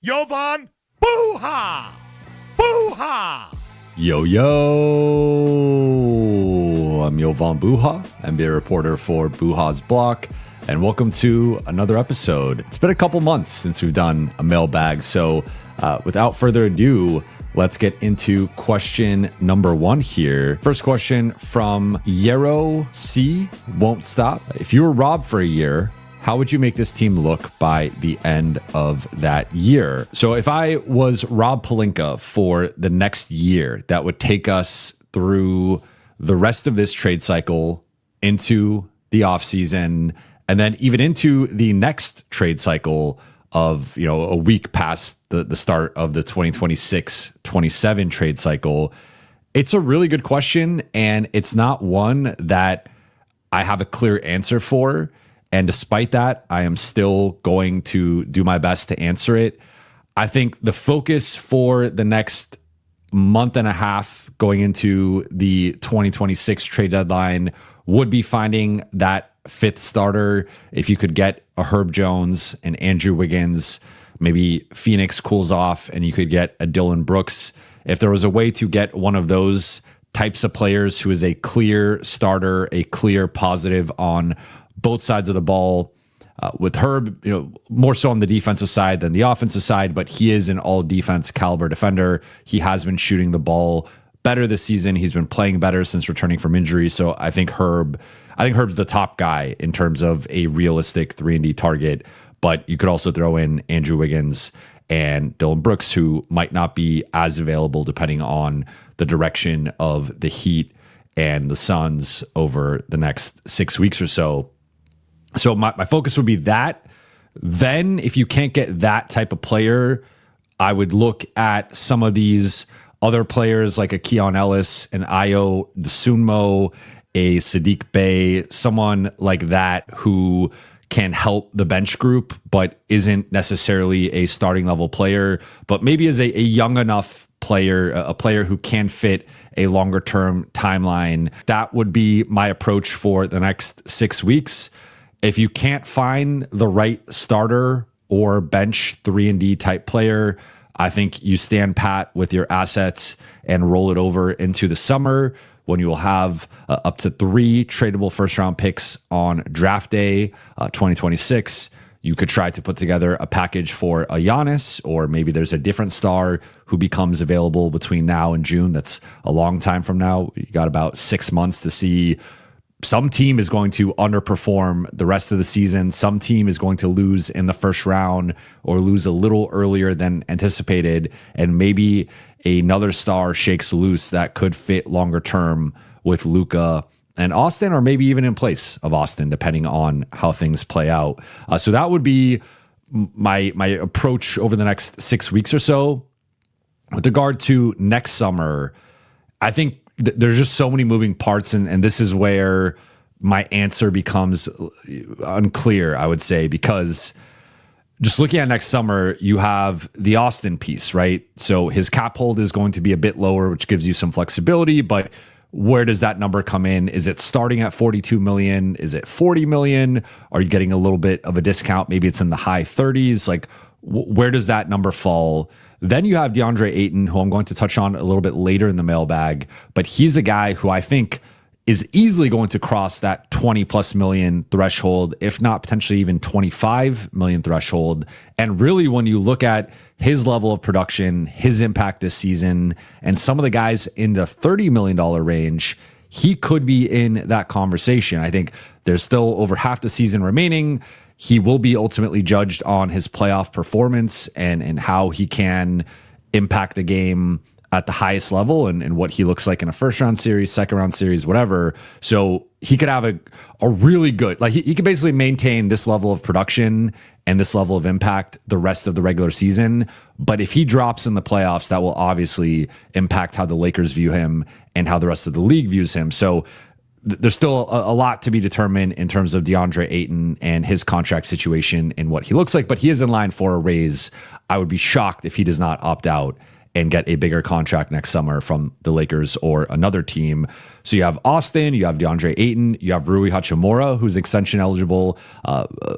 Jovan Buha! Buha! Yo, I'm Jovan Buha, NBA reporter for Buha's Block, and welcome to another episode. It's been a couple months since we've done a mailbag, so without further ado, let's get into question number one here. First question from Yero C. Won't Stop. If you were Rob for a year, how would you make this team look by the end of that year? So if I was Rob Pelinka for the next year, that would take us through the rest of this trade cycle into the offseason and then even into the next trade cycle of, a week past the start of the 2026-27 trade cycle. It's a really good question, and it's not one that I have a clear answer for. And despite that, I am still going to do my best to answer it. I think the focus for the next month and a half going into the 2026 trade deadline would be finding that fifth starter. If you could get a Herb Jones and Andrew Wiggins, maybe Phoenix cools off and you could get a Dillon Brooks. If there was a way to get one of those types of players who is a clear starter, a clear positive on both sides of the ball, with Herb, more so on the defensive side than the offensive side, but he is an all defense caliber defender. He has been shooting the ball better this season. He's been playing better since returning from injury. So I think Herb's the top guy in terms of a realistic 3-and-D target, but you could also throw in Andrew Wiggins and Dillon Brooks, who might not be as available depending on the direction of the Heat and the Suns over the next 6 weeks or so. So my focus would be that. Then if you can't get that type of player, I would look at some of these other players like a Keon Ellis, an Ayo Dosunmu, a Sadiq Bey, someone like that who can help the bench group, but isn't necessarily a starting level player, but maybe is a young enough player, a player who can fit a longer term timeline. That would be my approach for the next 6 weeks. If you can't find the right starter or bench 3-and-D type player, I think you stand pat with your assets and roll it over into the summer when you will have up to 3 tradable first round picks on draft day 2026. You could try to put together a package for a Giannis, or maybe there's a different star who becomes available between now and June. That's a long time from now. You got about 6 months to see. Some team is going to underperform the rest of the season. Some team is going to lose in the first round or lose a little earlier than anticipated. And maybe another star shakes loose that could fit longer term with Luka and Austin, or maybe even in place of Austin, depending on how things play out. So that would be my approach over the next 6 weeks or so. With regard to next summer, I think there's just so many moving parts, and this is where my answer becomes unclear, I would say, because just looking at next summer, you have the Austin piece, right? So his cap hold is going to be a bit lower, which gives you some flexibility, but where does that number come in? Is it starting at $42 million? Is it $40 million? Are you getting a little bit of a discount? Maybe it's in the high 30s. Like, where does that number fall? Then you have Deandre Ayton, who I'm going to touch on a little bit later in the mailbag, but he's a guy who I think is easily going to cross that 20 plus million threshold, if not potentially even 25 million threshold. And really, when you look at his level of production, his impact this season, and some of the guys in the $30 million range, he could be in that conversation. I think there's still over half the season remaining. He will be ultimately judged on his playoff performance and how he can impact the game at the highest level and what he looks like in a first round series, second round series, whatever. So he could have a really good, like he could basically maintain this level of production and this level of impact the rest of the regular season. But if he drops in the playoffs, that will obviously impact how the Lakers view him and how the rest of the league views him. So there's still a lot to be determined in terms of Deandre Ayton and his contract situation and what he looks like, but he is in line for a raise. I would be shocked if he does not opt out and get a bigger contract next summer from the Lakers or another team. So you have Austin, you have Deandre Ayton, you have Rui Hachimura, who's extension eligible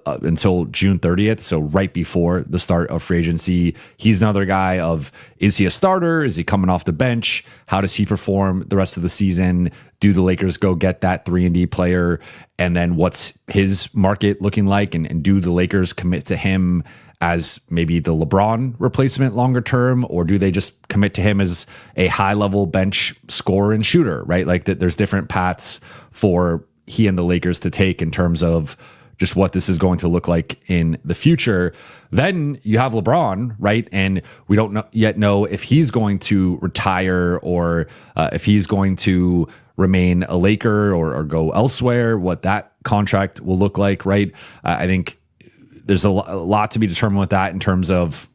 until June 30th, so right before the start of free agency. He's another guy of, is he a starter? Is he coming off the bench? How does he perform the rest of the season? Do the Lakers go get that 3-and-D player? And then what's his market looking like? And do the Lakers commit to him as maybe the LeBron replacement longer term, or do they just commit to him as a high level bench scorer and shooter, right? Like that there's different paths for he and the Lakers to take in terms of just what this is going to look like in the future. Then you have LeBron, right? And we don't yet know if he's going to retire or if he's going to remain a Laker or go elsewhere, what that contract will look like, right? I think there's a lot to be determined with that in terms of,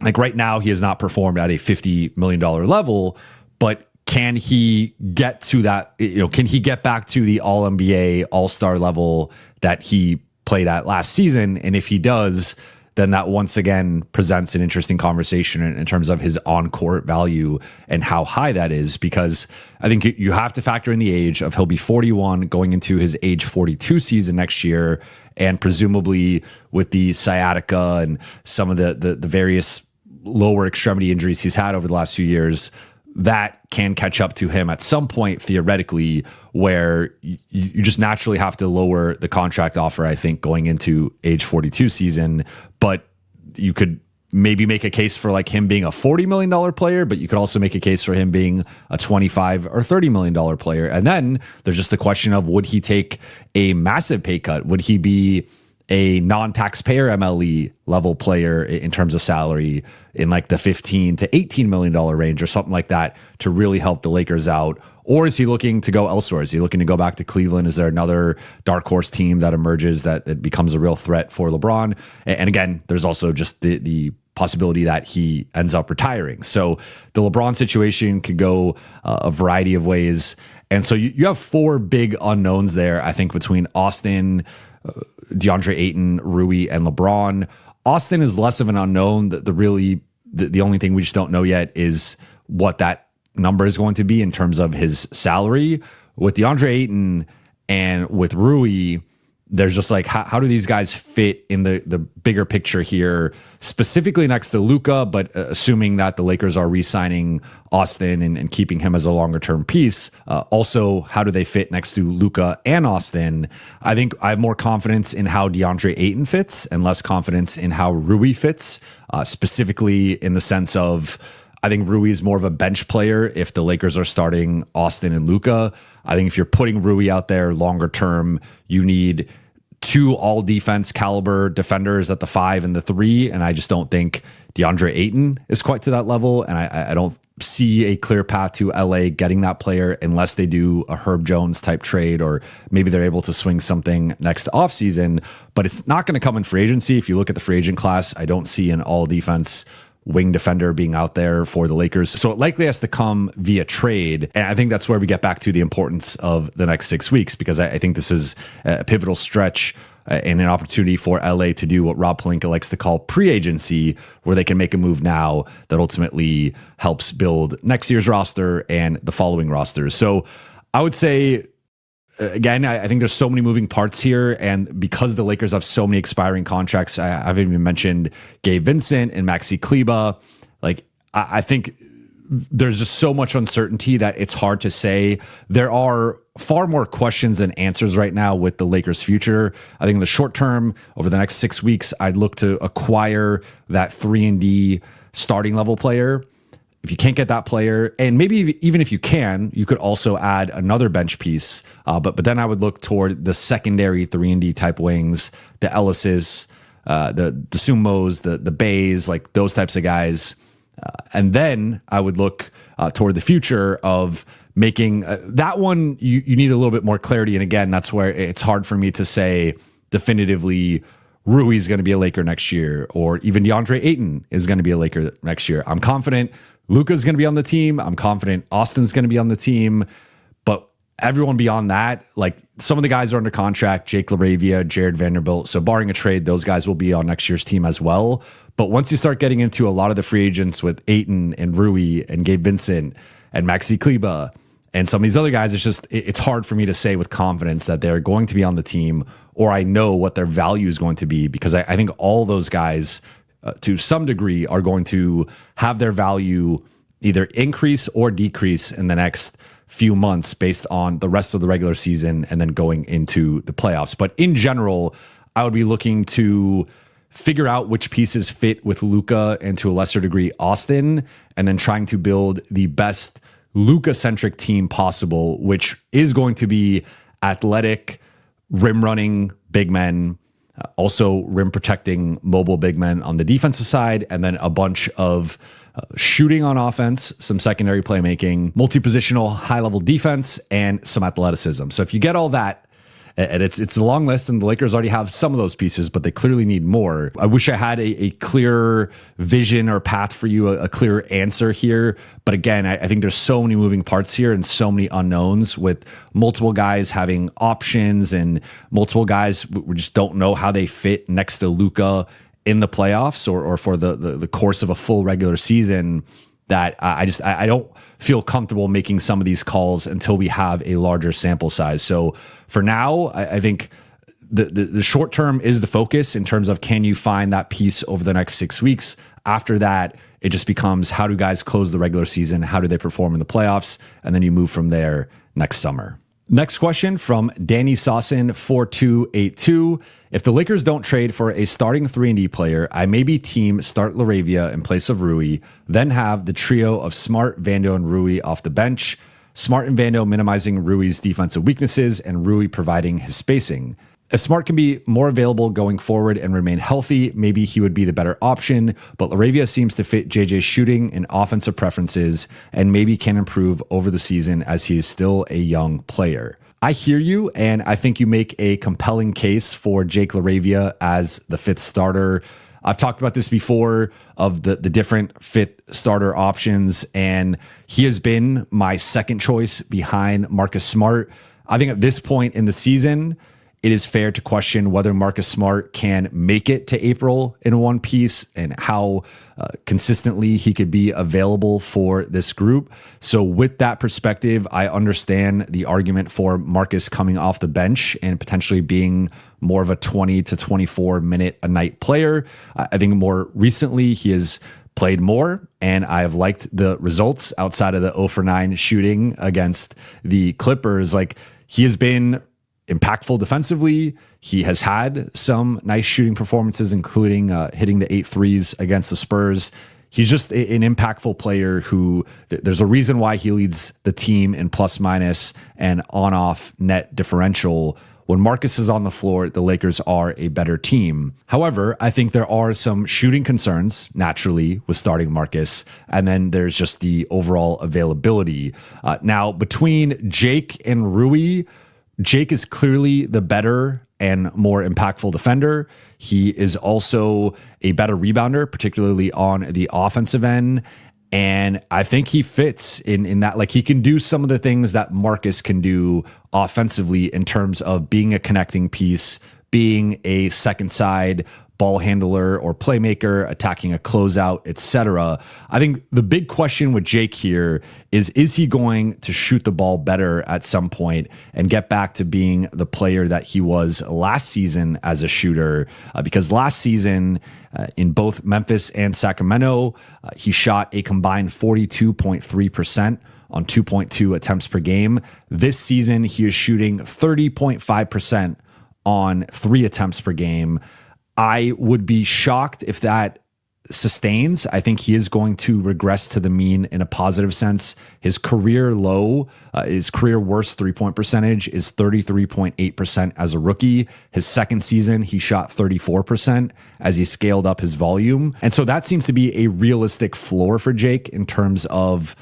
like, right now he has not performed at a $50 million level, but can he get to that, can he get back to the All-NBA, All-Star level that he played at last season? And if he does, then that once again presents an interesting conversation in terms of his on-court value and how high that is, because I think you have to factor in the age of, he'll be 41 going into his age 42 season next year. And presumably with the sciatica and some of the various lower extremity injuries he's had over the last few years, that can catch up to him at some point, theoretically, where you just naturally have to lower the contract offer, I think, going into age 42 season. But you could maybe make a case for like him being a $40 million player, but you could also make a case for him being a $25 or $30 million player. And then there's just the question of, would he take a massive pay cut? Would he be a non-taxpayer MLE level player in terms of salary in like the $15 to $18 million range or something like that to really help the Lakers out? Or is he looking to go elsewhere? Is he looking to go back to Cleveland? Is there another dark horse team that emerges that becomes a real threat for LeBron? And again, there's also just the possibility that he ends up retiring. So the LeBron situation could go a variety of ways. And so you have four big unknowns there, I think, between Austin, DeAndre Ayton, Rui, and LeBron. Austin is less of an unknown. The only thing we just don't know yet is what that number is going to be in terms of his salary. With DeAndre Ayton and with Rui, there's just like, how do these guys fit in the bigger picture here, specifically next to Luka, but assuming that the Lakers are re-signing Austin and keeping him as a longer term piece. Also, how do they fit next to Luka and Austin? I think I have more confidence in how DeAndre Ayton fits and less confidence in how Rui fits, specifically in the sense of, I think Rui is more of a bench player if the Lakers are starting Austin and Luka. I think if you're putting Rui out there longer term, you need two all defense caliber defenders at the 5 and the 3. And I just don't think DeAndre Ayton is quite to that level. And I don't see a clear path to LA getting that player unless they do a Herb Jones type trade, or maybe they're able to swing something next offseason. But it's not going to come in free agency. If you look at the free agent class, I don't see an all defense wing defender being out there for the Lakers. So it likely has to come via trade. And I think that's where we get back to the importance of the next 6 weeks, because I think this is a pivotal stretch and an opportunity for LA to do what Rob Pelinka likes to call pre-agency, where they can make a move now that ultimately helps build next year's roster and the following rosters. So I would say, again, I think there's so many moving parts here, and because the Lakers have so many expiring contracts, I haven't even mentioned Gabe Vincent and Maxi Kleber. Like, I think there's just so much uncertainty that it's hard to say. There are far more questions than answers right now with the Lakers' future. I think in the short term, over the next 6 weeks, I'd look to acquire that 3-and-D starting level player. If you can't get that player, and maybe even if you can, you could also add another bench piece. But then I would look toward the secondary 3-and-D type wings, the Ellises, the Sumos, the Bays, like those types of guys. And then I would look toward the future of making that one. You need a little bit more clarity. And again, that's where it's hard for me to say definitively Rui's going to be a Laker next year, or even DeAndre Ayton is going to be a Laker next year. I'm confident Luka's going to be on the team. I'm confident Austin's going to be on the team. But everyone beyond that, like some of the guys are under contract, Jake LaRavia, Jared Vanderbilt. So barring a trade, those guys will be on next year's team as well. But once you start getting into a lot of the free agents with Ayton and Rui and Gabe Vincent and Maxi Kleba and some of these other guys, it's hard for me to say with confidence that they're going to be on the team, or I know what their value is going to be, because I think all those guys to some degree are going to have their value either increase or decrease in the next few months based on the rest of the regular season and then going into the playoffs. But in general, I would be looking to figure out which pieces fit with Luka and to a lesser degree Austin, and then trying to build the best Luka-centric team possible, which is going to be athletic, rim running big men, also rim protecting mobile big men on the defensive side, and then a bunch of shooting on offense, some secondary playmaking, multi-positional high-level defense, and some athleticism. So if you get all that, and it's a long list, and the Lakers already have some of those pieces, but they clearly need more. I wish I had a clear vision or path for you, a clear answer here. But again, I think there's so many moving parts here and so many unknowns, with multiple guys having options and multiple guys we just don't know how they fit next to Luka in the playoffs or for the course of a full regular season, that I don't feel comfortable making some of these calls until we have a larger sample size. So for now, I think the short term is the focus in terms of, can you find that piece over the next 6 weeks? After that, it just becomes, how do guys close the regular season? How do they perform in the playoffs? And then you move from there next summer. Next question from Danny Sawson 4282. If the Lakers don't trade for a starting 3-and-D player, I maybe team start LaRavia in place of Rui, then have the trio of Smart, Vando, and Rui off the bench. Smart and Vando minimizing Rui's defensive weaknesses and Rui providing his spacing. If Smart can be more available going forward and remain healthy, maybe he would be the better option, but LaRavia seems to fit JJ's shooting and offensive preferences and maybe can improve over the season as he is still a young player. I hear you, and I think you make a compelling case for Jake LaRavia as the fifth starter. I've talked about this before, of the different fifth starter options, and he has been my second choice behind Marcus Smart. I think at this point in the season, it is fair to question whether Marcus Smart can make it to April in one piece and how consistently he could be available for this group. So with that perspective, I understand the argument for Marcus coming off the bench and potentially being more of a 20 to 24 minute a night player. I think more recently he has played more, and I have liked the results outside of the 0 for 9 shooting against the Clippers. Like, he has been impactful defensively. He has had some nice shooting performances, including hitting the 8 threes against the Spurs. He's just an impactful player who there's a reason why he leads the team in plus minus and on-off net differential. When Marcus is on the floor, the Lakers are a better team. However, I think there are some shooting concerns naturally with starting Marcus, and then there's just the overall availability. Now, between Jake and Rui, Jake is clearly the better and more impactful defender. He is also a better rebounder, particularly on the offensive end. And I think he fits in that, like, he can do some of the things that Marcus can do offensively in terms of being a connecting piece, being a second side ball handler or playmaker, attacking a closeout, etc. I think the big question with Jake here is he going to shoot the ball better at some point and get back to being the player that he was last season as a shooter? Because last season, in both Memphis and Sacramento, he shot a combined 42.3% on 2.2 attempts per game. This season, he is shooting 30.5% on 3 attempts per game. I would be shocked if that sustains. I think he is going to regress to the mean in a positive sense. His career low, his career worst 3-point percentage is 33.8% as a rookie. His second season, he shot 34% as he scaled up his volume. And so that seems to be a realistic floor for Jake in terms of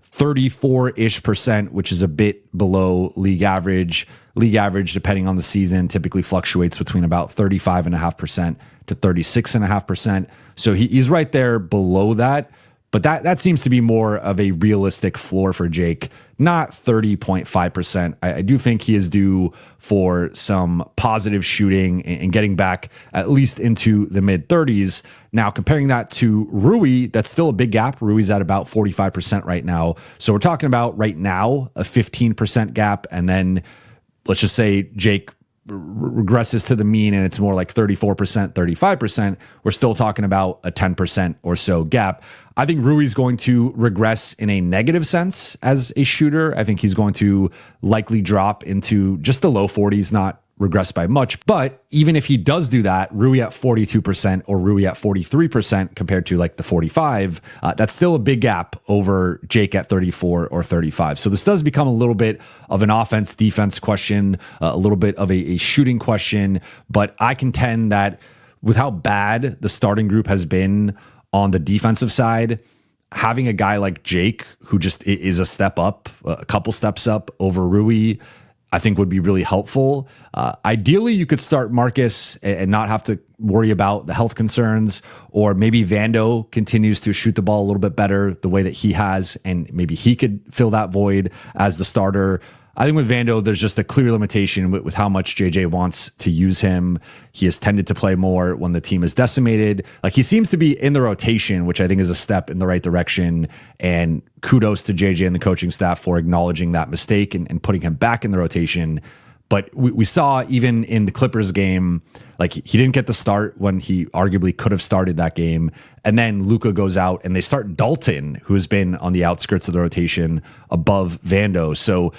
34-ish%, which is a bit below league average. League average, depending on the season, typically fluctuates between about 35.5% to 36.5%. So he's right there below that. But that seems to be more of a realistic floor for Jake, not 30.5%. I do think he is due for some positive shooting and getting back at least into the mid 30s. Now, comparing that to Rui, that's still a big gap. Rui's at about 45% right now. So we're talking about right now a 15% gap. And then let's just say Jake regresses to the mean and it's more like 34%, 35%, we're still talking about a 10% or so gap. I think Rui's going to regress in a negative sense as a shooter. I think he's going to likely drop into just the low 40s, not regress by much. But even if he does do that, Rui at 42% or Rui at 43% compared to like the 45, that's still a big gap over Jake at 34 or 35. So this does become a little bit of an offense defense question, a little bit of a shooting question. But I contend that with how bad the starting group has been on the defensive side, having a guy like Jake, who just is a step up, a couple steps up over Rui, I think would be really helpful. Ideally, you could start Marcus and not have to worry about the health concerns, or maybe Vando continues to shoot the ball a little bit better the way that he has, and maybe he could fill that void as the starter. I think with Vando, there's just a clear limitation with how much JJ wants to use him. He has tended to play more when the team is decimated. Like, he seems to be in the rotation, which I think is a step in the right direction. And kudos to JJ and the coaching staff for acknowledging that mistake and putting him back in the rotation. But we saw even in the Clippers game, like, he didn't get the start when he arguably could have started that game. And then Luka goes out and they start Dalton, who has been on the outskirts of the rotation above Vando. So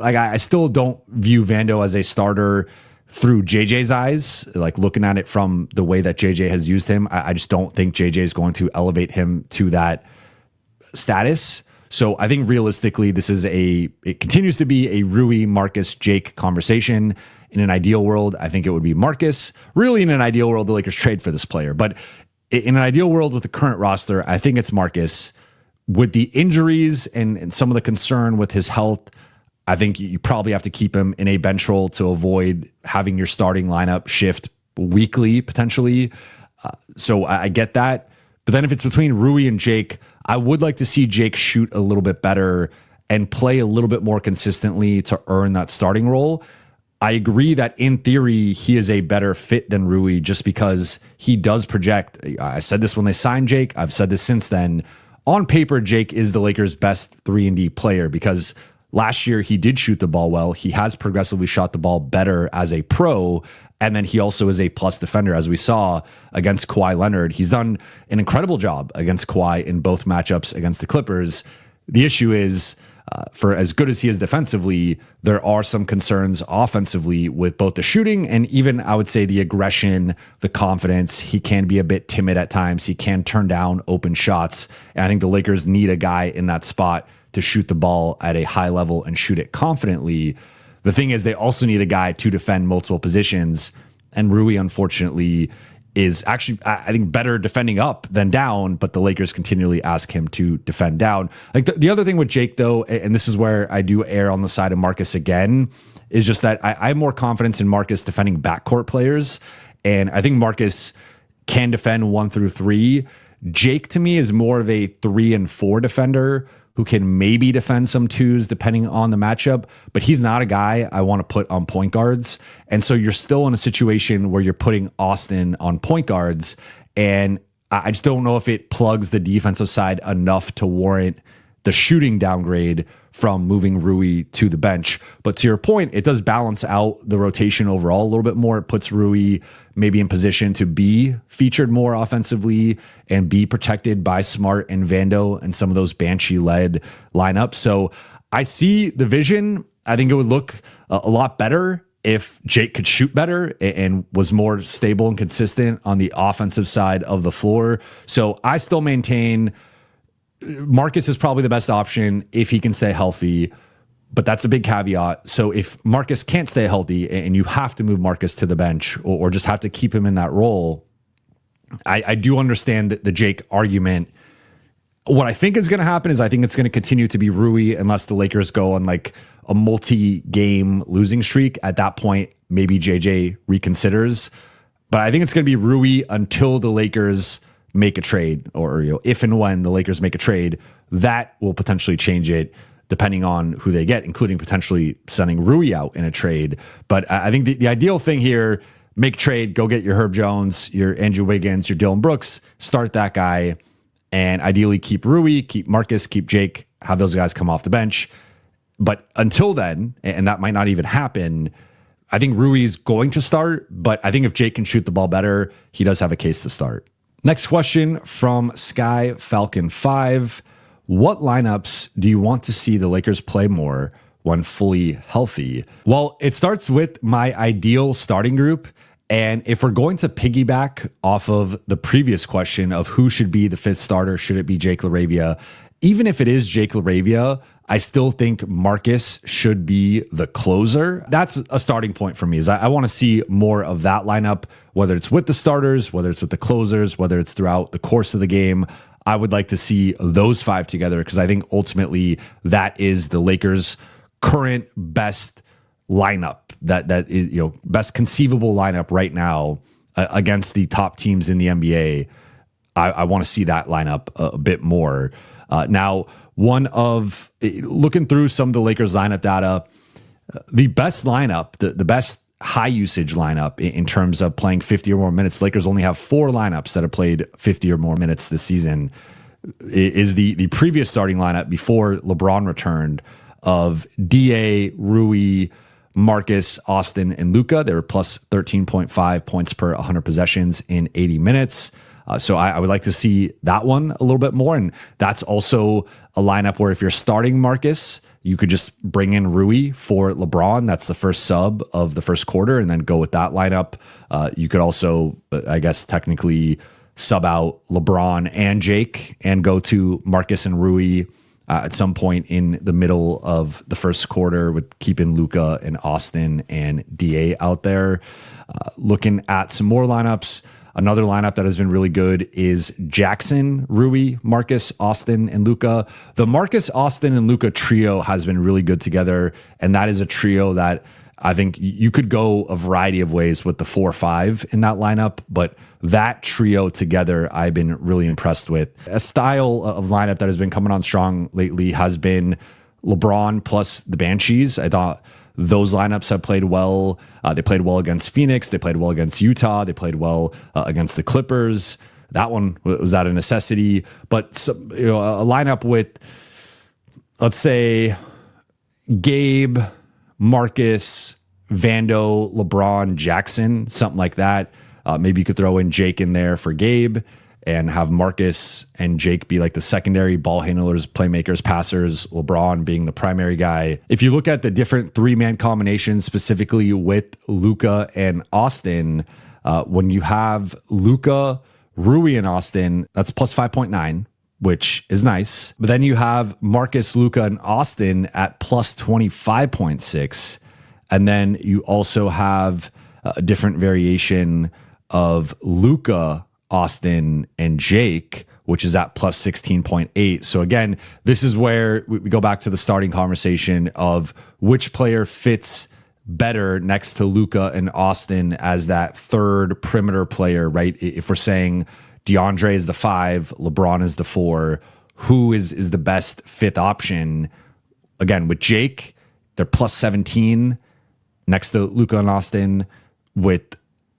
like, I still don't view Vando as a starter through JJ's eyes, like looking at it from the way that JJ has used him. I just don't think JJ is going to elevate him to that status. So I think realistically, it continues to be a Rui, Marcus, Jake conversation. In an ideal world, I think it would be Marcus. Really, in an ideal world, the Lakers trade for this player. But in an ideal world with the current roster, I think it's Marcus. With the injuries and some of the concern with his health, I think you probably have to keep him in a bench role to avoid having your starting lineup shift weekly, potentially. So I get that. But then if it's between Rui and Jake, I would like to see Jake shoot a little bit better and play a little bit more consistently to earn that starting role. I agree that in theory, he is a better fit than Rui just because he does project. I said this when they signed Jake. I've said this since then. On paper, Jake is the Lakers' best 3-and-D player because last year, he did shoot the ball well. He has progressively shot the ball better as a pro. And then he also is a plus defender, as we saw against Kawhi Leonard. He's done an incredible job against Kawhi in both matchups against the Clippers. The issue is, for as good as he is defensively, there are some concerns offensively with both the shooting and even, I would say, the aggression, the confidence. He can be a bit timid at times. He can turn down open shots. And I think the Lakers need a guy in that spot to shoot the ball at a high level and shoot it confidently. The thing is, they also need a guy to defend multiple positions. And Rui, unfortunately, is actually, I think, better defending up than down, but the Lakers continually ask him to defend down. Like the other thing with Jake, though, and this is where I do err on the side of Marcus again, is just that I have more confidence in Marcus defending backcourt players. And I think Marcus can defend 1 through 3. Jake, to me, is more of a 3 and 4 defender who can maybe defend some 2s depending on the matchup, but he's not a guy I want to put on point guards. And so you're still in a situation where you're putting Austin on point guards, and I just don't know if it plugs the defensive side enough to warrant the shooting downgrade from moving Rui to the bench. But to your point, it does balance out the rotation overall a little bit more. It puts Rui maybe in position to be featured more offensively and be protected by Smart and Vando and some of those Banshee-led lineups. So I see the vision. I think it would look a lot better if Jake could shoot better and was more stable and consistent on the offensive side of the floor. So I still maintain Marcus is probably the best option if he can stay healthy, but that's a big caveat. So if Marcus can't stay healthy and you have to move Marcus to the bench or just have to keep him in that role, I do understand the Jake argument. What I think is going to happen is I think it's going to continue to be Rui unless the Lakers go on like a multi-game losing streak. At that point, maybe JJ reconsiders. But I think it's going to be Rui until the Lakers make a trade, or if and when the Lakers make a trade, that will potentially change it depending on who they get, including potentially sending Rui out in a trade. But I think the ideal thing here, make a trade, go get your Herb Jones, your Andrew Wiggins, your Dylan Brooks, start that guy, and ideally keep Rui, keep Marcus, keep Jake, have those guys come off the bench. But until then, and that might not even happen, I think Rui is going to start, but I think if Jake can shoot the ball better, he does have a case to start. Next question from Sky Falcon 5. What lineups do you want to see the Lakers play more when fully healthy? Well, it starts with my ideal starting group. And if we're going to piggyback off of the previous question of who should be the fifth starter, should it be Jake LaRavia? Even if it is Jake LaRavia, I still think Marcus should be the closer. That's a starting point for me, is I want to see more of that lineup, whether it's with the starters, whether it's with the closers, whether it's throughout the course of the game. I would like to see those five together because I think ultimately that is the Lakers' current best lineup, that is, best conceivable lineup right now against the top teams in the NBA. I want to see that lineup a bit more. Now, looking through some of the Lakers lineup data, the best lineup, the best high usage lineup in terms of playing 50 or more minutes, Lakers only have 4 lineups that have played 50 or more minutes this season, is the previous starting lineup before LeBron returned of DA, Rui, Marcus, Austin, and Luka. They were plus 13.5 points per 100 possessions in 80 minutes. So I would like to see that one a little bit more. And that's also a lineup where if you're starting Marcus, you could just bring in Rui for LeBron. That's the first sub of the first quarter and then go with that lineup. You could also, I guess, technically sub out LeBron and Jake and go to Marcus and Rui at some point in the middle of the first quarter with keeping Luka and Austin and DA out there. Looking at some more lineups, another lineup that has been really good is Jackson, Rui, Marcus, Austin, and Luka. The Marcus, Austin, and Luka trio has been really good together, and that is a trio that I think you could go a variety of ways with the 4-5 in that lineup, but that trio together I've been really impressed with. A style of lineup that has been coming on strong lately has been LeBron plus the Banshees. I thought those lineups have played well. They played well against Phoenix. They played well against Utah. They played well against the Clippers. That one was out of necessity. But a lineup with, let's say, Gabe, Marcus, Vando, LeBron, Jackson, something like that. Maybe you could throw in Jake in there for Gabe and have Marcus and Jake be like the secondary ball handlers, playmakers, passers, LeBron being the primary guy. If you look at the different 3-man combinations, specifically with Luka and Austin, when you have Luka, Rui, and Austin, that's plus 5.9, which is nice. But then you have Marcus, Luka, and Austin at plus 25.6. And then you also have a different variation of Luka, Austin, and Jake, which is at plus 16.8. So again, this is where we go back to the starting conversation of which player fits better next to Luka and Austin as that third perimeter player, right? If we're saying DeAndre is the 5, LeBron is the 4, who is the best fifth option? Again, with Jake, they're plus 17 next to Luka and Austin. With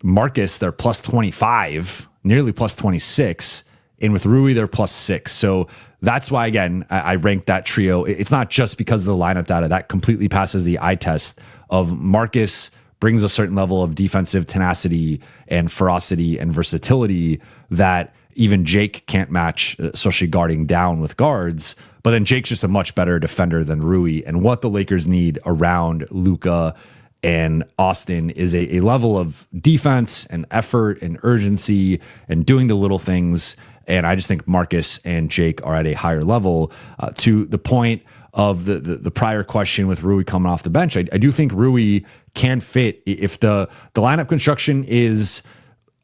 Marcus, they're plus 25, nearly plus 26. And with Rui, they're plus 6. So that's why, again, I ranked that trio. It's not just because of the lineup data. That completely passes the eye test of Marcus brings a certain level of defensive tenacity and ferocity and versatility that even Jake can't match, especially guarding down with guards. But then Jake's just a much better defender than Rui. And what the Lakers need around Luka and Austin is a level of defense and effort and urgency and doing the little things. And I just think Marcus and Jake are at a higher level. To the point of the prior question with Rui coming off the bench, I do think Rui can fit if the lineup construction is.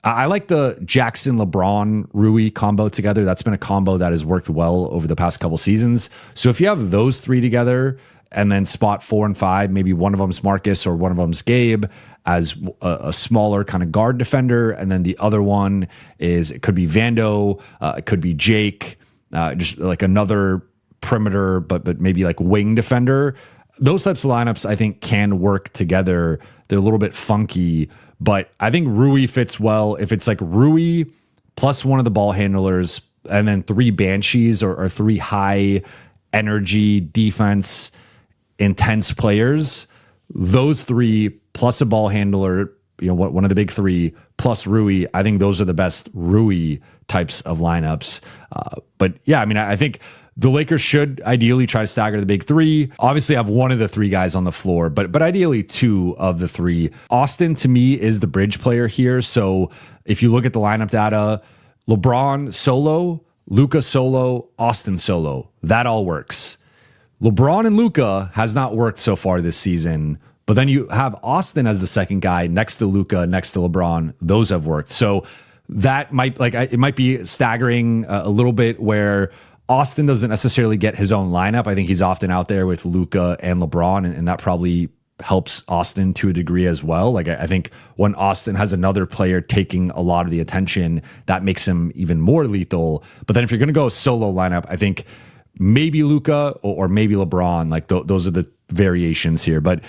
I like the Jackson, LeBron, Rui combo together. That's been a combo that has worked well over the past couple seasons. So if you have those three together and then spot 4 and 5, maybe one of them's Marcus or one of them's Gabe as a smaller kind of guard defender. And then the other one is, it could be Vando, it could be Jake, just like another perimeter, but maybe like wing defender. Those types of lineups I think can work together. They're a little bit funky, but I think Rui fits well. If it's like Rui plus one of the ball handlers and then 3 Banshees or 3 high energy defense intense players, those 3 plus a ball handler, one of the big 3 plus Rui, I think those are the best Rui types of lineups. But yeah, I mean, I think the Lakers should ideally try to stagger the big 3. Obviously, have one of the 3 guys on the floor, but ideally 2 of the 3. Austin, to me, is the bridge player here. So if you look at the lineup data, LeBron solo, Luka solo, Austin solo, that all works. LeBron and Luka has not worked so far this season, but then you have Austin as the second guy next to Luka, next to LeBron. Those have worked. So that might it might be staggering a little bit where Austin doesn't necessarily get his own lineup. I think he's often out there with Luka and LeBron, and that probably helps Austin to a degree as well. Like I think when Austin has another player taking a lot of the attention, that makes him even more lethal. But then if you're going to go solo lineup, I think maybe Luka or maybe LeBron, like those are the variations here. But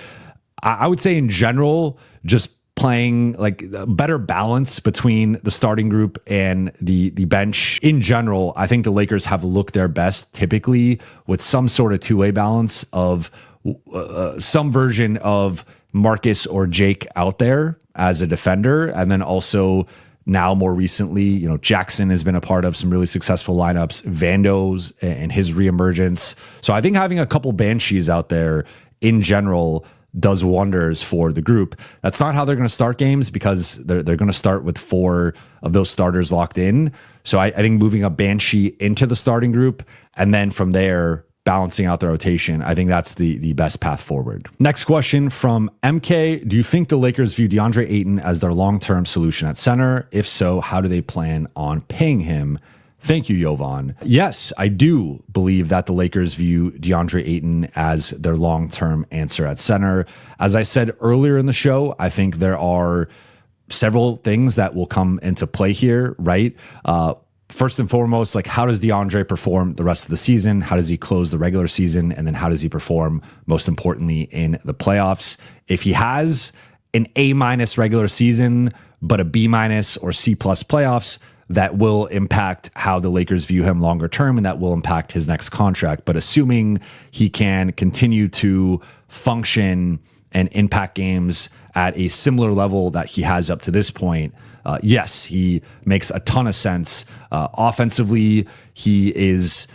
I would say in general, just playing like a better balance between the starting group and the bench. In general, I think the Lakers have looked their best typically with some sort of two-way balance of some version of Marcus or Jake out there as a defender. And then also now more recently, Jackson has been a part of some really successful lineups, Vando's and his reemergence. So I think having a couple Banshees out there in general does wonders for the group. That's not how they're going to start games because they're going to start with 4 of those starters locked in. So I think moving a Banshee into the starting group and then from there balancing out the rotation, I think that's the best path forward. Next question from MK. Do you think the Lakers view Deandre Ayton as their long-term solution at center? If so, how do they plan on paying him? Thank you, Jovan. Yes, I do believe that the Lakers view Deandre Ayton as their long-term answer at center. As I said earlier in the show, I think there are several things that will come into play here, right? First and foremost, like how does DeAndre perform the rest of the season? How does he close the regular season? And then how does he perform, most importantly, in the playoffs? If he has an A- regular season, but a B- or C+ playoffs, that will impact how the Lakers view him longer term, and that will impact his next contract. But assuming he can continue to function and impact games at a similar level that he has up to this point, yes, he makes a ton of sense. Offensively, he is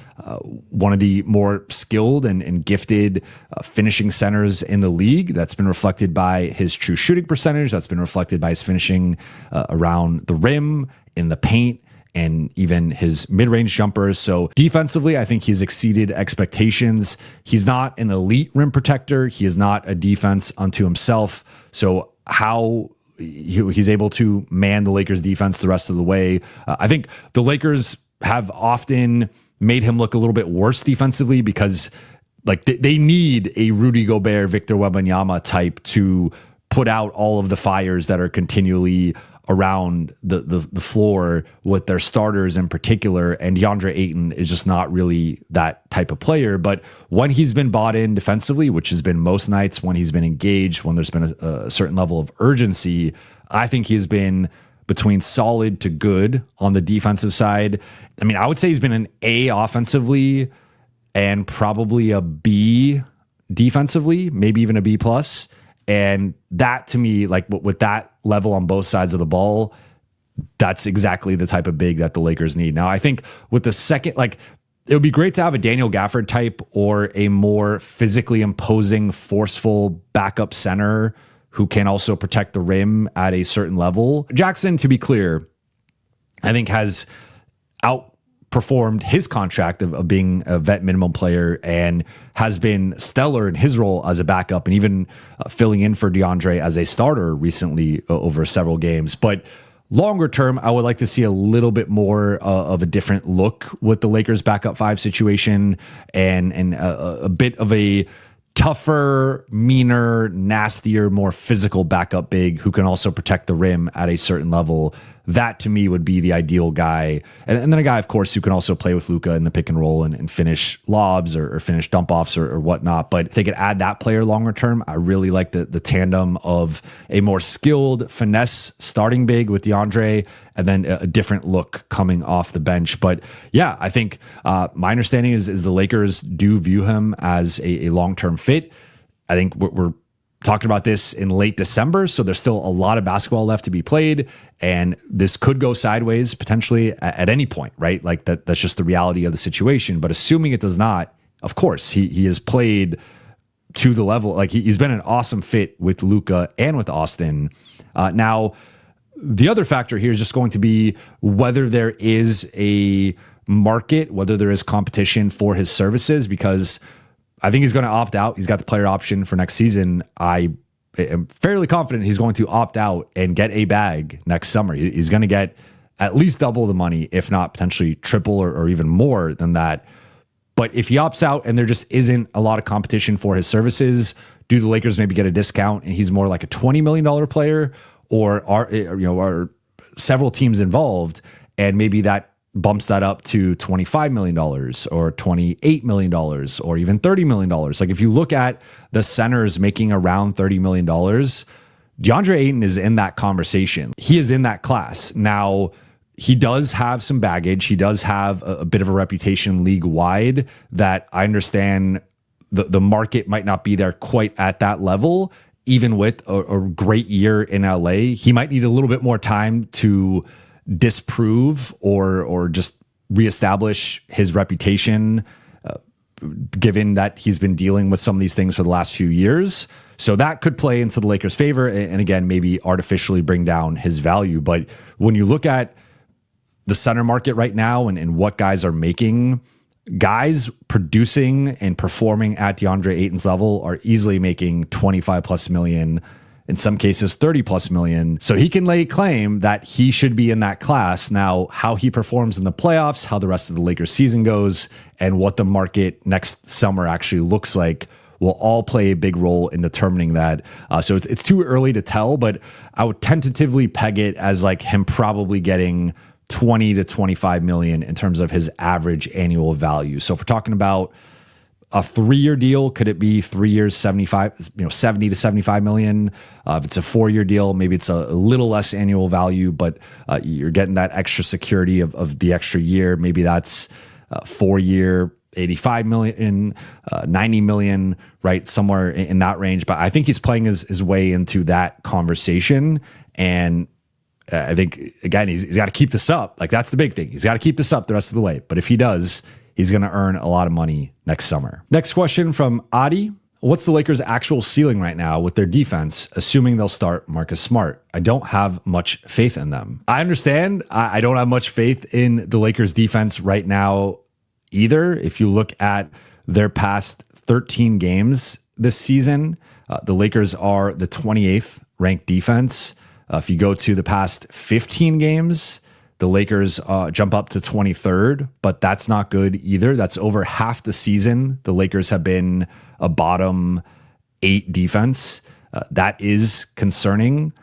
one of the more skilled and gifted finishing centers in the league. That's been reflected by his true shooting percentage. That's been reflected by his finishing around the rim, in the paint, and even his mid-range jumpers. So defensively, I think he's exceeded expectations. He's not an elite rim protector. He is not a defense unto himself. So how he's able to man the Lakers defense the rest of the way. I think the Lakers have often made him look a little bit worse defensively because like they need a Rudy Gobert, Victor Wembanyama type to put out all of the fires that are continually around the floor with their starters in particular. And DeAndre Ayton is just not really that type of player. But when he's been bought in defensively, which has been most nights, when he's been engaged, when there's been a certain level of urgency, I think he's been between solid to good on the defensive side. I mean, I would say he's been an A offensively and probably a B defensively, maybe even a B+. And that to me, like with that level on both sides of the ball, that's exactly the type of big that the Lakers need. Now, I think with the second, like it would be great to have a Daniel Gafford type or a more physically imposing, forceful backup center who can also protect the rim at a certain level. Jackson, to be clear, I think has outperformed his contract of being a vet minimum player and has been stellar in his role as a backup and even filling in for DeAndre as a starter recently over several games. But longer term, I would like to see a little bit more of a different look with the Lakers backup 5 situation and a bit of a tougher, meaner, nastier, more physical backup big who can also protect the rim at a certain level. That to me would be the ideal guy. And then a guy, of course, who can also play with Luka in the pick and roll and finish lobs or finish dump offs or whatnot. But if they could add that player longer term, I really like the tandem of a more skilled finesse starting big with DeAndre and then a different look coming off the bench. But yeah, I think my understanding is the Lakers do view him as a long-term fit. I think we're talking about this in late December, so there's still a lot of basketball left to be played, and this could go sideways potentially at any point, right? Like that's just the reality of the situation. But assuming it does not, of course, he has played to the level, like he's been an awesome fit with Luka and with Austin. Now, the other factor here is just going to be whether there is a market, whether there is competition for his services, because I think he's going to opt out. He's got the player option for next season. I am fairly confident he's going to opt out and get a bag next summer. He's going to get at least double the money, if not potentially triple or even more than that. But if he opts out and there just isn't a lot of competition for his services, do the Lakers maybe get a discount and he's more like a $20 million player, or are several teams involved and maybe that bumps that up to $25 million or $28 million or even $30 million. Like if you look at the centers making around $30 million, DeAndre Ayton is in that conversation. He is in that class. Now, he does have some baggage. He does have a bit of a reputation league wide that I understand the market might not be there quite at that level. Even with a great year in LA, he might need a little bit more time to disprove or just reestablish his reputation, given that he's been dealing with some of these things for the last few years. So that could play into the Lakers' favor and again, maybe artificially bring down his value. But when you look at the center market right now and what guys are making, guys producing and performing at DeAndre Ayton's level are easily making 25 plus million, in some cases 30 plus million. So he can lay claim that he should be in that class. Now, how he performs in the playoffs, how the rest of the Lakers season goes, and what the market next summer actually looks like will all play a big role in determining that. So it's too early to tell, but I would tentatively peg it as like him probably getting 20 to 25 million in terms of his average annual value. So if we're talking about a 3-year deal, could it be 3 years, 70 to 75 million? If it's a 4-year deal, maybe it's a little less annual value, but you're getting that extra security of the extra year. Maybe that's 4-year, 85 million, 90 million, right? Somewhere in that range. But I think he's playing his way into that conversation. And I think, again, he's got to keep this up. Like, that's the big thing. He's got to keep this up the rest of the way. But if he does, he's going to earn a lot of money next summer. Next question from Adi. What's the Lakers' actual ceiling right now with their defense, assuming they'll start Marcus Smart? I don't have much faith in them. I understand. I don't have much faith in the Lakers' defense right now either. If you look at their past 13 games this season, the Lakers are the 28th ranked defense. If you go to the past 15 games, the Lakers jump up to 23rd, but that's not good either. That's over half the season. The Lakers have been a bottom 8 defense. That is concerning.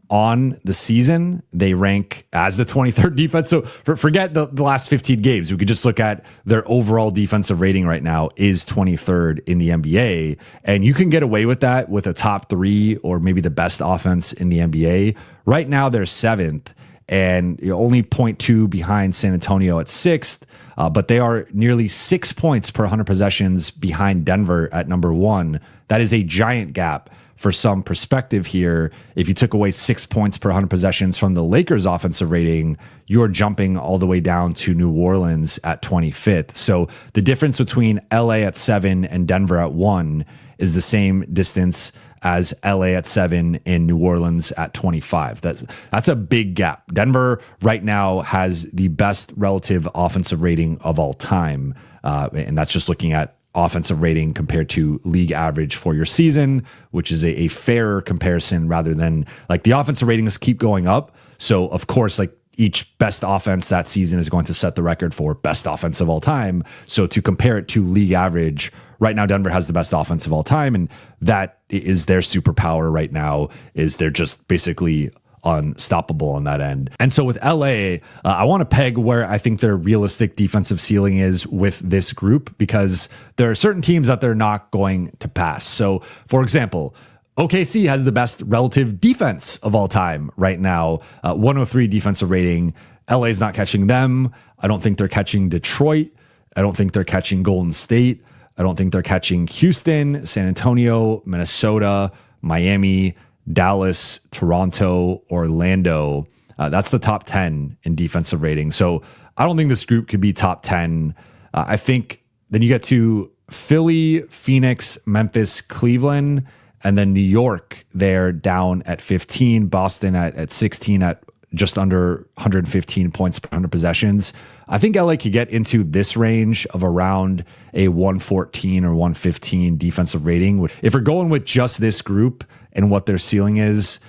On the season, they rank as the 23rd defense. So forget the last 15 games. We could just look at their overall defensive rating right now is 23rd in the NBA. And you can get away with that with a top 3 or maybe the best offense in the NBA. Right now, they're 7th. And you're only 0.2 behind San Antonio at 6th, but they are nearly 6 points per 100 possessions behind Denver at number 1. That is a giant gap. For some perspective here, if you took away 6 points per 100 possessions from the Lakers' offensive rating, you're jumping all the way down to New Orleans at 25th. So the difference between LA at 7 and Denver at 1 is the same distance as LA at 7 and New Orleans at 25. That's a big gap. Denver right now has the best relative offensive rating of all time. And that's just looking at offensive rating compared to league average for your season, which is a fairer comparison rather than like the offensive ratings keep going up. So of course, like each best offense that season is going to set the record for best offense of all time. So to compare it to league average right now Denver has the best offense of all time, and that is their superpower right now, is they're just basically unstoppable on that end. And so with LA, I want to peg where I think their realistic defensive ceiling is with this group, because there are certain teams that they're not going to pass. So for example, OKC has the best relative defense of all time right now, 103 defensive rating. LA is not catching them. I don't think they're catching Detroit. I don't think they're catching Golden State. I don't think they're catching Houston, San Antonio, Minnesota, Miami, Dallas, Toronto, Orlando. That's the top 10 in defensive rating. So I don't think this group could be top 10. I think then you get to Philly, Phoenix, Memphis, Cleveland, and then New York, they're down at 15, Boston at 16 at just under 115 points per 100 possessions. I think LA could get into this range of around a 114 or 115 defensive rating. If we're going with just this group and what their ceiling is,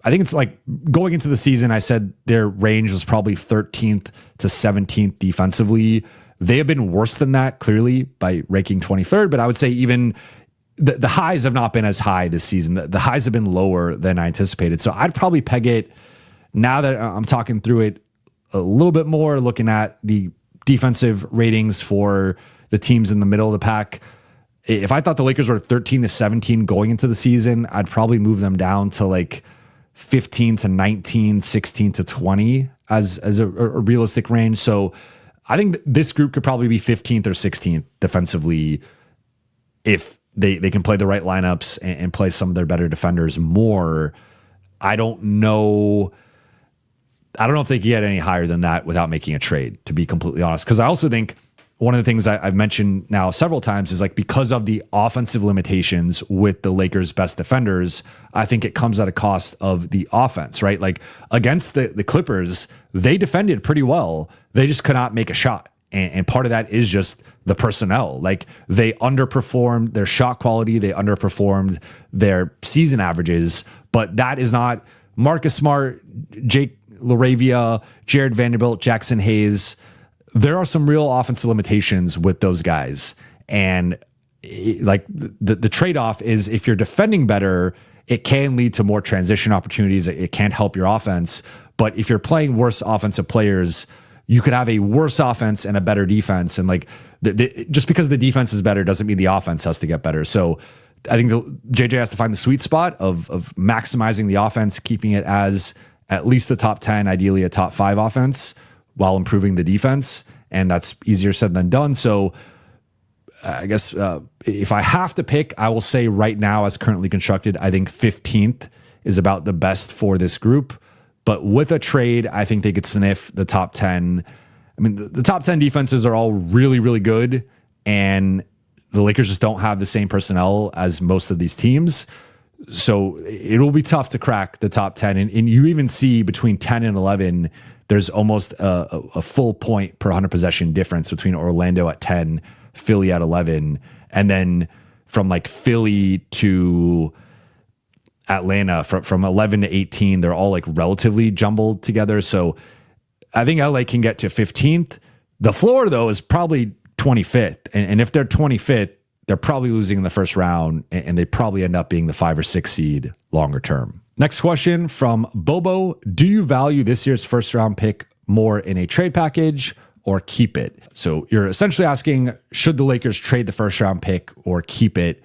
I think it's like going into the season, I said their range was probably 13th to 17th defensively. They have been worse than that, clearly, by ranking 23rd, but I would say even the highs have not been as high this season. The highs have been lower than I anticipated. So I'd probably peg it, now that I'm talking through it a little bit more, looking at the defensive ratings for the teams in the middle of the pack. If I thought the Lakers were 13 to 17 going into the season, I'd probably move them down to like 15 to 19, 16 to 20 as a realistic range. So I think this group could probably be 15th or 16th defensively if they can play the right lineups and play some of their better defenders more. I don't know if they can get any higher than that without making a trade, to be completely honest. Because I also think one of the things I've mentioned now several times is like, because of the offensive limitations with the Lakers' best defenders, I think it comes at a cost of the offense, right? Like against the Clippers, they defended pretty well. They just could not make a shot. And part of that is just the personnel. Like they underperformed their shot quality. They underperformed their season averages, but that is not Marcus Smart, Jake LaRavia, Jared Vanderbilt, Jackson Hayes. There are some real offensive limitations with those guys. And like the trade-off is, if you're defending better, it can lead to more transition opportunities. It can't help your offense. But if you're playing worse offensive players, you could have a worse offense and a better defense. And like just because the defense is better doesn't mean the offense has to get better. So I think JJ has to find the sweet spot of maximizing the offense, keeping it as at least a top 10, ideally a top 5 offense, while improving the defense. And that's easier said than done. So I guess if I have to pick, I will say right now, as currently constructed, I think 15th is about the best for this group. But with a trade, I think they could sniff the top 10. I mean, the top 10 defenses are all really, really good. And the Lakers just don't have the same personnel as most of these teams. So it will be tough to crack the top 10. And you even see between 10 and 11, there's almost a full point per 100 possession difference between Orlando at 10, Philly at 11. And then from like Philly to Atlanta, from 11 to 18, they're all like relatively jumbled together. So I think LA can get to 15th. The floor, though, is probably 25th. And if they're 25th, they're probably losing in the first round, and they probably end up being the 5 or 6 seed longer term. Next question from Bobo. Do you value this year's first round pick more in a trade package or keep it? So you're essentially asking, should the Lakers trade the first round pick or keep it?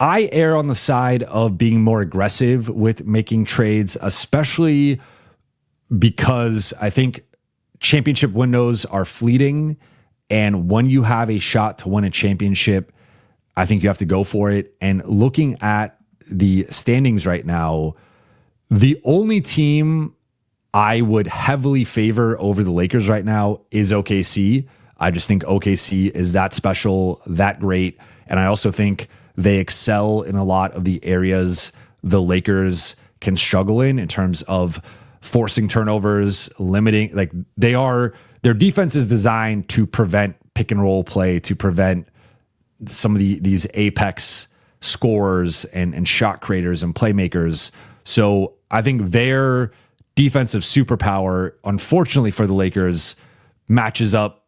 I err on the side of being more aggressive with making trades, especially because I think championship windows are fleeting. And when you have a shot to win a championship, I think you have to go for it. And looking at the standings right now, the only team I would heavily favor over the Lakers right now is OKC. I just think OKC is that special, that great. And I also think they excel in a lot of the areas the Lakers can struggle in terms of forcing turnovers, limiting, like their defense is designed to prevent pick and roll play, to prevent some of these apex scorers and shot creators and playmakers. So I think their defensive superpower, unfortunately for the Lakers, matches up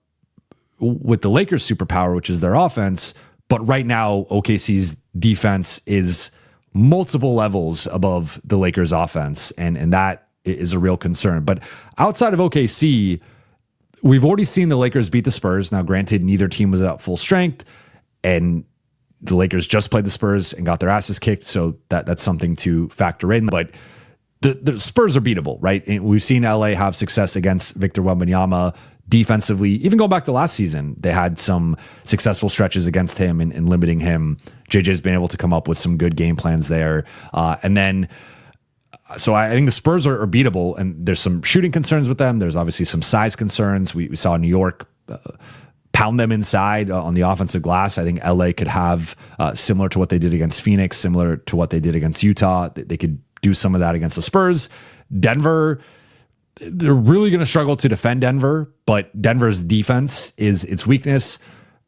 with the Lakers' superpower, which is their offense. But right now, OKC's defense is multiple levels above the Lakers' offense, and that is a real concern. But outside of OKC, we've already seen the Lakers beat the Spurs. Now, granted, neither team was at full strength, and the Lakers just played the Spurs and got their asses kicked, so that's something to factor in. But the Spurs are beatable, right? And we've seen LA have success against Victor Wembanyama defensively. Even going back to last season, they had some successful stretches against him and limiting him. JJ's been able to come up with some good game plans there. So I think the Spurs are beatable, and there's some shooting concerns with them. There's obviously some size concerns. We saw New York pound them inside on the offensive glass. I think LA could have similar to what they did against Phoenix, similar to what they did against Utah. They could do some of that against the Spurs. Denver, they're really going to struggle to defend Denver, but Denver's defense is its weakness.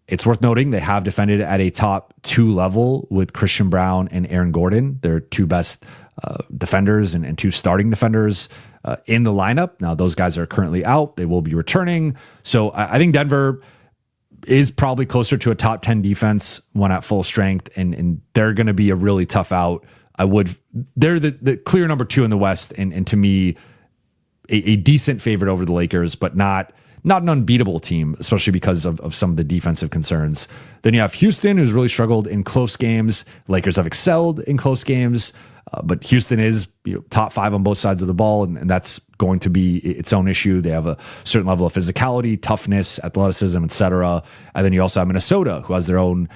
It's worth noting they have defended at a top 2 level with Christian Brown and Aaron Gordon. They're 2 best defenders and 2 starting defenders in the lineup. Now, those guys are currently out. They will be returning. So I think Denver is probably closer to a top 10 defense when at full strength, and they're going to be a really tough out. They're the clear number 2 in the West, and to me, a decent favorite over the Lakers, but not an unbeatable team, especially because of some of the defensive concerns. Then you have Houston, who's really struggled in close games. Lakers have excelled in close games, but Houston is top 5 on both sides of the ball, and that's going to be its own issue. They have a certain level of physicality, toughness, athleticism, etc. And then you also have Minnesota, who has their own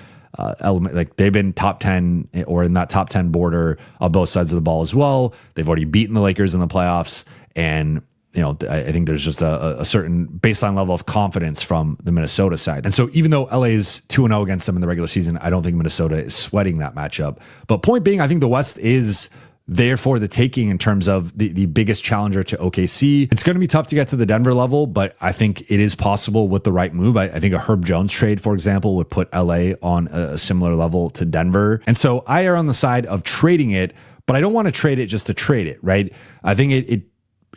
element. Like, they've been top 10 or in that top 10 border on both sides of the ball as well. They've already beaten the Lakers in the playoffs, and I think there's just a certain baseline level of confidence from the Minnesota side. And so even though LA is 2-0 against them in the regular season, I don't think Minnesota is sweating that matchup. But point being, I think the West is there for the taking in terms of the biggest challenger to OKC. It's going to be tough to get to the Denver level, but I think it is possible with the right move. I think a Herb Jones trade, for example, would put LA on a similar level to Denver. And so I err on the side of trading it, but I don't want to trade it just to trade it, right? I think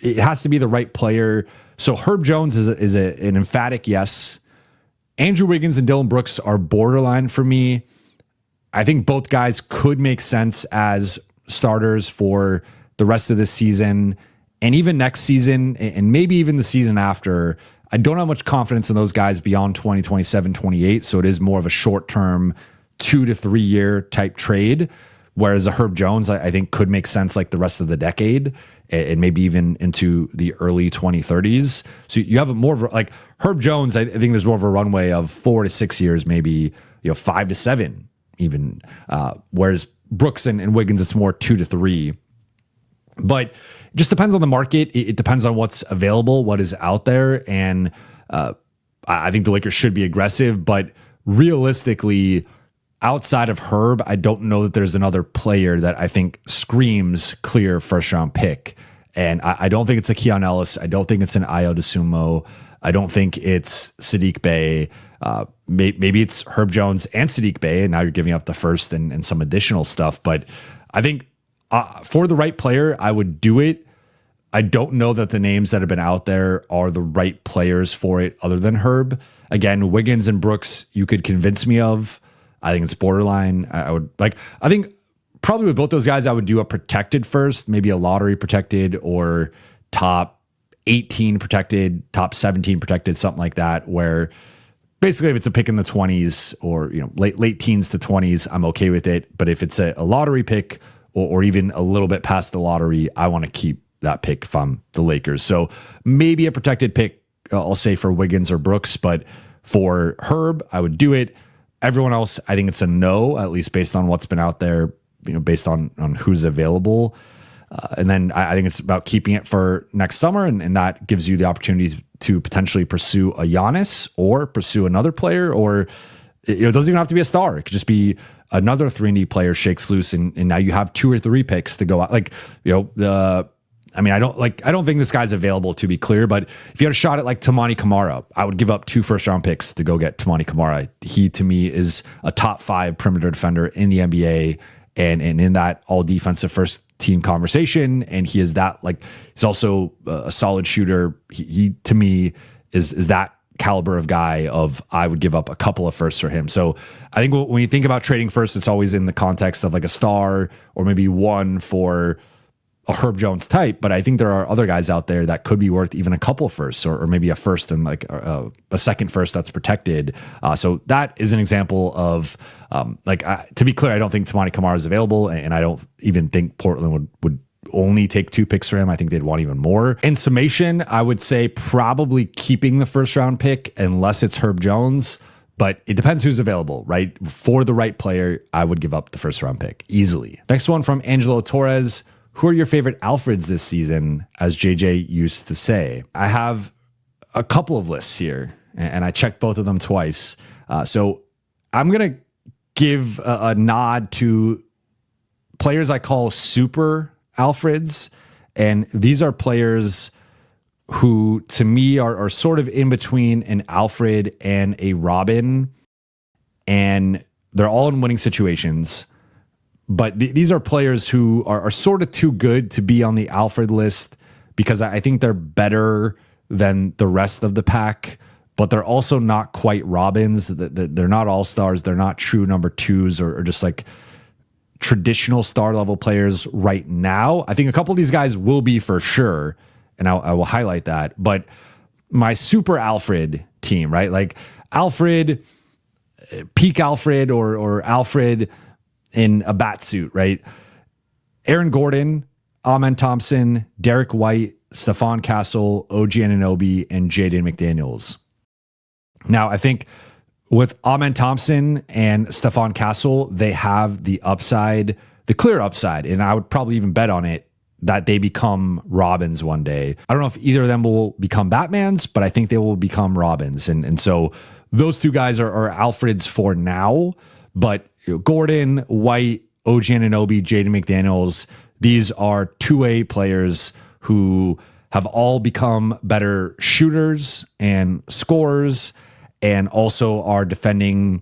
it has to be the right player. So Herb Jones is an emphatic yes. Andrew Wiggins and Dillon Brooks are borderline for me. I think both guys could make sense as starters for the rest of this season and even next season, and maybe even the season after. I don't have much confidence in those guys beyond 2027, 28. So it is more of a short-term 2 to 3 year type trade. Whereas a Herb Jones, I think, could make sense like the rest of the decade and maybe even into the early 2030s. So you have more of like Herb Jones. I think there's more of a runway of 4 to 6 years, maybe 5 to 7 even. Whereas Brooks and Wiggins, it's more 2 to 3. But it just depends on the market. It depends on what's available, what is out there, and I think the Lakers should be aggressive. But realistically, outside of Herb, I don't know that there's another player that I think screams clear first-round pick. And I don't think it's a Keon Ellis. I don't think it's an Ayo DeSumo. I don't think it's Sadiq Bey. Maybe it's Herb Jones and Sadiq Bey, and now you're giving up the first and some additional stuff. But I think for the right player, I would do it. I don't know that the names that have been out there are the right players for it other than Herb. Again, Wiggins and Brooks, you could convince me of. I think it's borderline. I think probably with both those guys, I would do a protected first, maybe a lottery protected or top 18 protected, top 17 protected, something like that, where basically if it's a pick in the 20s or late teens to 20s, I'm okay with it. But if it's a lottery pick or even a little bit past the lottery, I want to keep that pick from the Lakers. So maybe a protected pick, I'll say for Wiggins or Brooks, but for Herb, I would do it. Everyone else, I think it's a no, at least based on what's been out there, based on who's available. And then I think it's about keeping it for next summer, and that gives you the opportunity to potentially pursue a Giannis or pursue another player, or it doesn't even have to be a star. It could just be another 3-and-D player shakes loose, and now you have 2 or 3 picks to go out. I don't think this guy's available, to be clear, but if you had a shot at like Tamani Kamara, I would give up 2 first-round picks to go get Tamani Kamara. He, to me, is a top 5 perimeter defender in the NBA and in that all-defensive first-team conversation, and he is that, he's also a solid shooter. He to me, is that caliber of guy of I would give up a couple of firsts for him. So I think when you think about trading first, it's always in the context of like a star or maybe one for a Herb Jones type. But I think there are other guys out there that could be worth even a couple of firsts or maybe a first and like a second first that's protected. So that is an example of to be clear, I don't think Tamani Kamara is available, and I don't even think Portland would only take 2 picks for him. I think they'd want even more. In summation, I would say probably keeping the first round pick unless it's Herb Jones, but it depends who's available, right? For the right player, I would give up the first round pick easily. Next one from Angelo Torres. Who are your favorite Alfreds this season, as JJ used to say? I have a couple of lists here, and I checked both of them twice. So I'm going to give a nod to players I call super Alfreds, and these are players who to me are sort of in between an Alfred and a Robin, and they're all in winning situations, but these are players who are sort of too good to be on the Alfred list because I think they're better than the rest of the pack, but they're also not quite Robins. They're not all-stars, they're not true number 2s or just like traditional star level players right now. I think a couple of these guys will be for sure, and I will highlight that. But my super Alfred team, right? Like Alfred, peak Alfred or Alfred in a bat suit, right? Aaron Gordon, Amen Thompson, Derek White, Stephon Castle, OG Anunoby, and Jaden McDaniels. Now, I think with Amen Thompson and Stephon Castle, they have the upside, the clear upside, and I would probably even bet on it that they become Robins one day. I don't know if either of them will become Batmans, but I think they will become Robins. And so those two guys are Alfreds for now, but Gordon, White, OG Anunoby, Jaden McDaniels, these are two-way players who have all become better shooters and scorers, and also are defending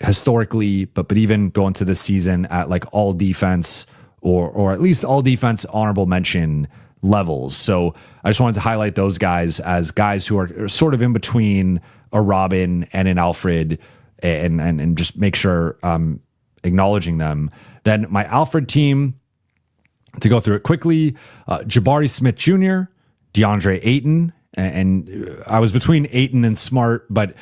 historically, but even going to this season at like all defense or at least all defense honorable mention levels. So I just wanted to highlight those guys as guys who are sort of in between a Robin and an Alfred, and just make sure I'm acknowledging them. Then my Alfred team, to go through it quickly, Jabari Smith Jr., Deandre Ayton, and I was between Ayton and Smart, but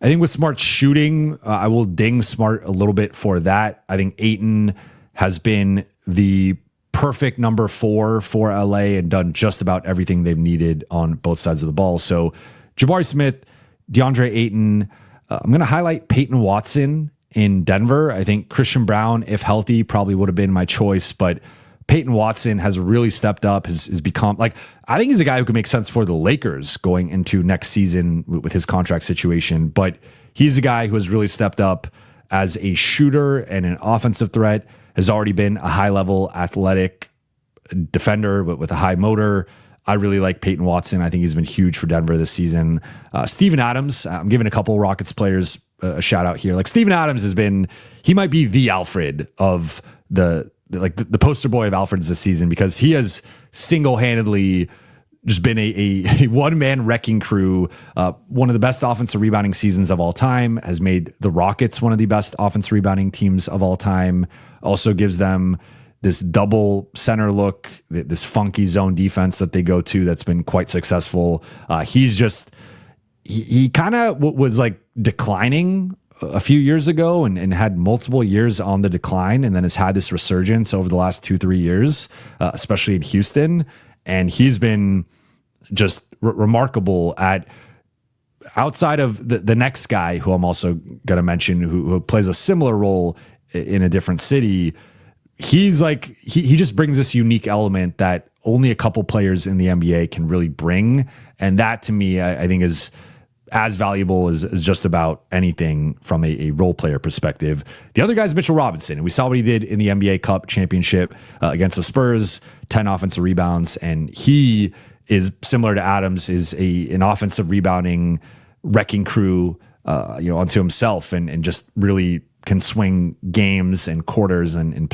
I think with Smart's shooting, I will ding Smart a little bit for that. I think Ayton has been the perfect number 4 for LA and done just about everything they've needed on both sides of the ball. So Jabari Smith, DeAndre Ayton. I'm going to highlight Peyton Watson in Denver. I think Christian Brown, if healthy, probably would have been my choice, but Peyton Watson has really stepped up, has become like, I think he's a guy who could make sense for the Lakers going into next season with his contract situation, but he's a guy who has really stepped up as a shooter and an offensive threat, has already been a high level athletic defender, but with a high motor. I really like Peyton Watson. I think he's been huge for Denver this season. Steven Adams, I'm giving a couple Rockets players a shout out here. Like Steven Adams he might be the Alfred of the poster boy of Alfreds this season, because he has single-handedly just been a one-man wrecking crew. One of the best offensive rebounding seasons of all time, has made the Rockets one of the best offensive rebounding teams of all time. Also gives them this double center look, this funky zone defense that they go to that's been quite successful. He kind of was like declining a few years ago and had multiple years on the decline, and then has had this resurgence over the last 2-3 years, especially in Houston. And he's been just remarkable at, outside of the next guy who I'm also going to mention, who plays a similar role in a different city. He's like, he just brings this unique element that only a couple players in the NBA can really bring. And that to me, I think is as valuable as just about anything from a role player perspective. The other guy is Mitchell Robinson, and we saw what he did in the NBA Cup championship against the Spurs, 10 offensive rebounds, and he is similar to Adams, is an offensive rebounding wrecking crew, onto himself, and just really can swing games and quarters and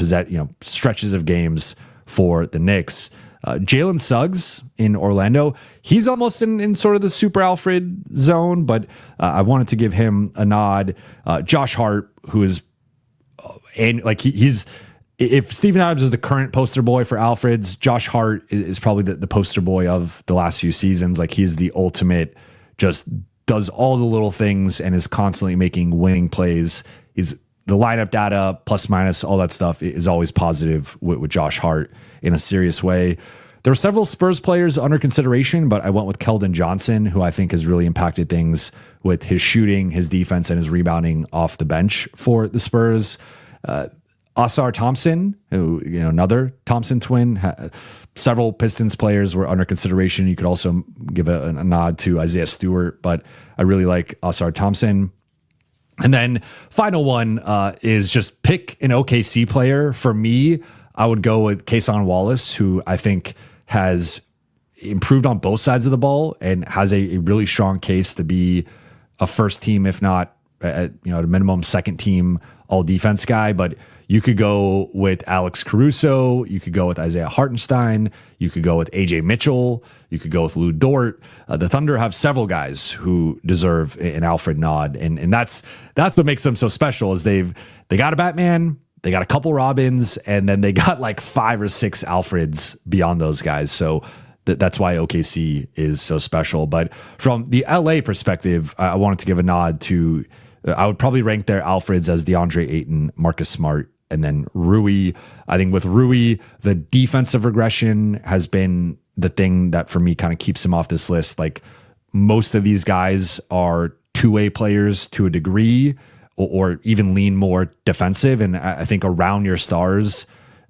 stretches of games for the Knicks. Jalen Suggs in Orlando, he's almost in sort of the super Alfred zone, but I wanted to give him a nod. Josh Hart, who is, and like he's, if Steven Adams is the current poster boy for Alfreds, Josh Hart is probably the poster boy of the last few seasons. Like he's the ultimate, just does all the little things and is constantly making winning plays. He's the lineup data, plus minus, all that stuff is always positive with Josh Hart in a serious way. There were several Spurs players under consideration, but I went with Keldon Johnson, who I think has really impacted things with his shooting, his defense, and his rebounding off the bench for the Spurs. Asar Thompson, who, another Thompson twin. Several Pistons players were under consideration. You could also give a nod to Isaiah Stewart, but I really like Asar Thompson. And then final one is just pick an OKC player. For me, I would go with Cason Wallace, who I think has improved on both sides of the ball and has a really strong case to be a first team, if not at a minimum second team all defense guy. But you could go with Alex Caruso, you could go with Isaiah Hartenstein, you could go with AJ Mitchell, you could go with Lou Dort. The Thunder have several guys who deserve an Alfred nod, and that's what makes them so special. Is they got a Batman, they got a couple Robins, and then they got like 5 or 6 Alfreds beyond those guys. So that's why OKC is so special. But from the LA perspective, I wanted to give a nod to, I would probably rank their Alfreds as DeAndre Ayton, Marcus Smart, and then Rui. I think with Rui, the defensive regression has been the thing that for me kind of keeps him off this list. Like most of these guys are two-way players to a degree, or even lean more defensive. And I think around your stars,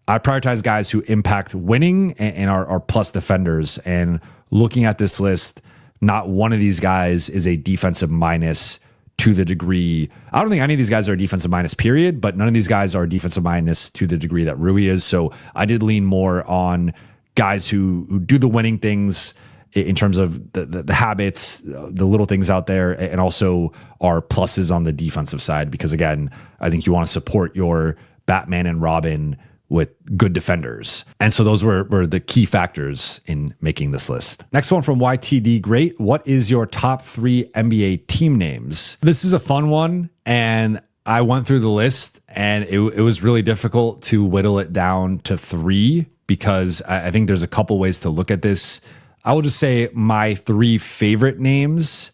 I prioritize guys who impact winning and are plus defenders. And looking at this list, not one of these guys is a defensive minus to the degree. I don't think any of these guys are a defensive minus, period, but none of these guys are defensive minus to the degree that Rui is. So I did lean more on guys who do the winning things in terms of the habits, the little things out there, and also are pluses on the defensive side. Because again, I think you want to support your Batman and Robin with good defenders. And so those were the key factors in making this list. Next one from YTD Great. What is your top 3 NBA team names? This is a fun one. And I went through the list and it was really difficult to whittle it down to 3 because I think there's a couple ways to look at this. I will just say my 3 favorite names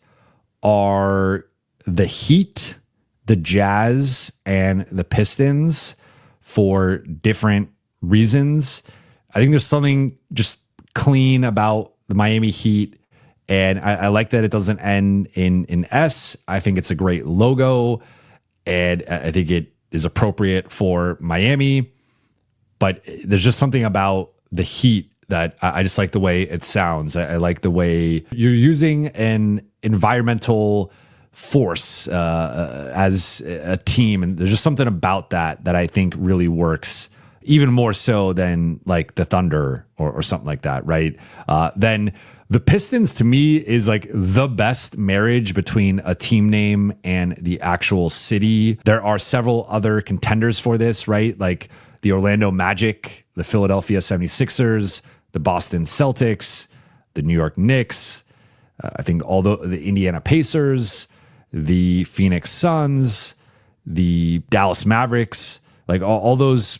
are the Heat, the Jazz, and the Pistons, for different reasons. I think there's something just clean about the Miami Heat, and I like that it doesn't end in S. I think it's a great logo, and I think it is appropriate for Miami, but there's just something about the Heat that I just like the way it sounds. I like the way you're using an environmental force as a team, and there's just something about that I think really works even more so than like the Thunder or something like that, right? Then the Pistons to me is like the best marriage between a team name and the actual city. There are several other contenders for this, right? Like the Orlando Magic, the Philadelphia 76ers, the Boston Celtics, the New York Knicks, I think all the Indiana Pacers, the Phoenix Suns, the Dallas Mavericks, like all those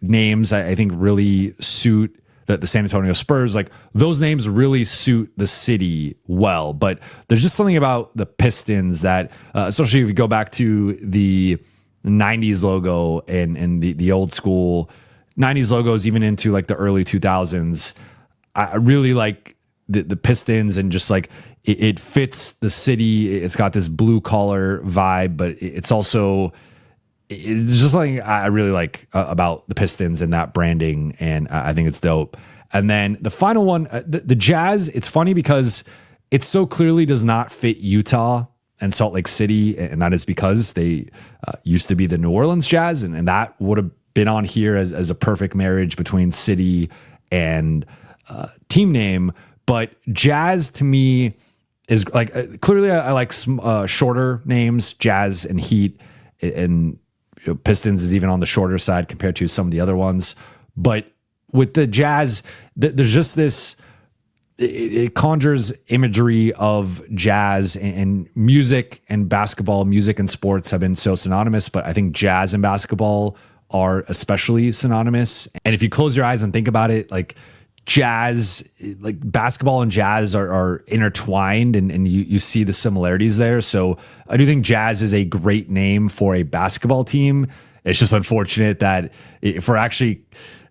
names I think really suit the San Antonio Spurs. Like those names really suit the city well, but there's just something about the Pistons that, especially if you go back to the 90s logo and the old school 90s logos, even into like the early 2000s, I really like the Pistons, and just like it fits the city. It's got this blue collar vibe, but it's also, it's just something I really like about the Pistons and that branding, and I think it's dope. And then the final one, the Jazz, it's funny because it so clearly does not fit Utah and Salt Lake City, and that is because they used to be the New Orleans Jazz, and that would have been on here as a perfect marriage between city and team name. But Jazz to me is like, clearly I like shorter names, Jazz and Heat, and Pistons is even on the shorter side compared to some of the other ones. But with the Jazz, there's just this, it conjures imagery of jazz, and music and basketball, music and sports have been so synonymous, but I think jazz and basketball are especially synonymous. And if you close your eyes and think about it, like jazz, like basketball and jazz are intertwined, and you see the similarities there. So I do think Jazz is a great name for a basketball team. It's just unfortunate that if we're actually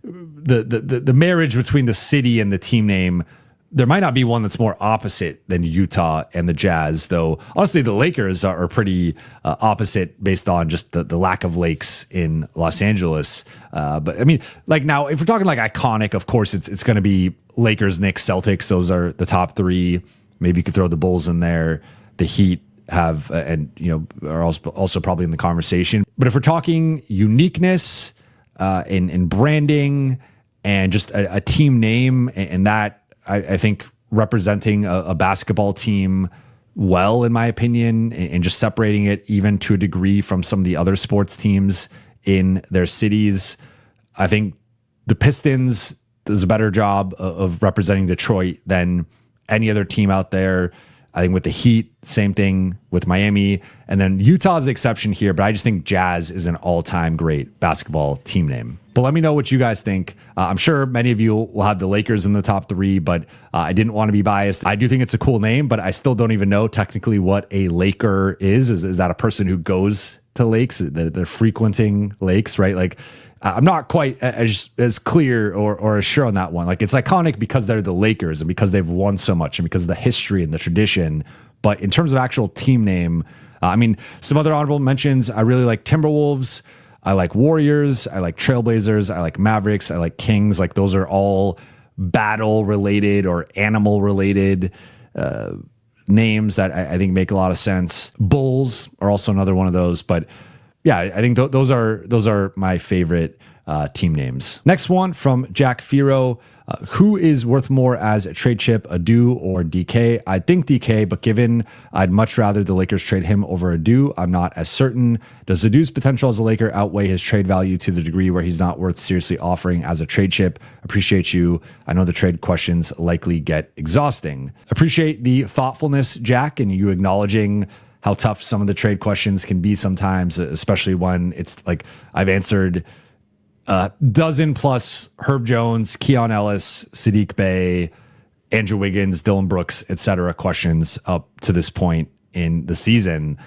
the marriage between the city and the team name, there might not be one that's more opposite than Utah and the Jazz, though. Honestly, the Lakers are pretty opposite based on just the lack of lakes in Los Angeles. But I mean, like now, if we're talking like iconic, of course, it's going to be Lakers, Knicks, Celtics. Those are the top three. Maybe you could throw the Bulls in there. The Heat have, and are also probably in the conversation. But if we're talking uniqueness in branding and just a team name, and that, I think representing a basketball team well, in my opinion, and just separating it even to a degree from some of the other sports teams in their cities. I think the Pistons does a better job of representing Detroit than any other team out there. I think with the Heat, same thing with Miami. And then Utah's the exception here, but I just think Jazz is an all-time great basketball team name. But let me know what you guys think. I'm sure many of you will have the Lakers in the top three, but I didn't want to be biased. I do think it's a cool name, but I still don't even know technically what a Laker is. Is that a person who goes to lakes? They're frequenting lakes, right? Like, I'm not quite as clear or as sure on that one. Like, it's iconic because they're the Lakers and because they've won so much and because of the history and the tradition. But in terms of actual team name, I mean, some other honorable mentions. I really like Timberwolves. I like Warriors. I like Trailblazers. I like Mavericks. I like Kings. Like, those are all battle related or animal related names that I think make a lot of sense. Bulls are also another one of those, but yeah, I think those are my favorite team names. Next one from Jack Firo. Who is worth more as a trade chip, Adou or DK? I think DK, but given I'd much rather the Lakers trade him over Adou, I'm not as certain. Does Adou's potential as a Laker outweigh his trade value to the degree where he's not worth seriously offering as a trade chip? Appreciate you. I know the trade questions likely get exhausting. Appreciate the thoughtfulness, Jack, and you acknowledging how tough some of the trade questions can be sometimes, especially when it's like I've answered dozen plus Herb Jones, Keon Ellis, Sadiq Bey, Andrew Wiggins, Dylan Brooks, etc. questions up to this point in the season.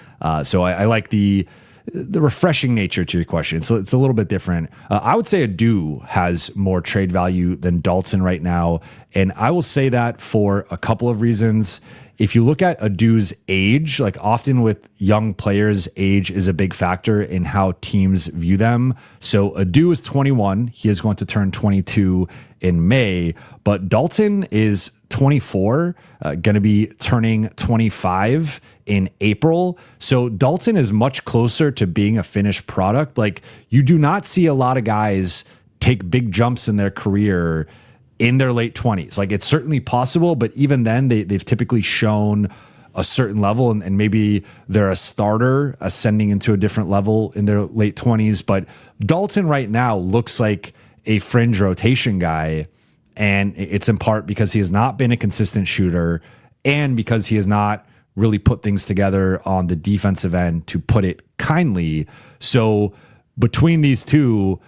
So I like the refreshing nature to your question. So it's a little bit different. I would say Adou has more trade value than Dalton right now. And I will say that for a couple of reasons. If you look at Adou's age, like often with young players, age is a big factor in how teams view them. So Adou is 21. He is going to turn 22 in May, but Dalton is 24, going to be turning 25 in April. So Dalton is much closer to being a finished product. Like, you do not see a lot of guys take big jumps in their career in their late 20s. Like, it's certainly possible, but even then they've typically shown a certain level, and maybe they're a starter ascending into a different level in their late 20s. But Dalton right now looks like a fringe rotation guy, and it's in part because he has not been a consistent shooter and because he has not really put things together on the defensive end, to put it kindly. So between these two,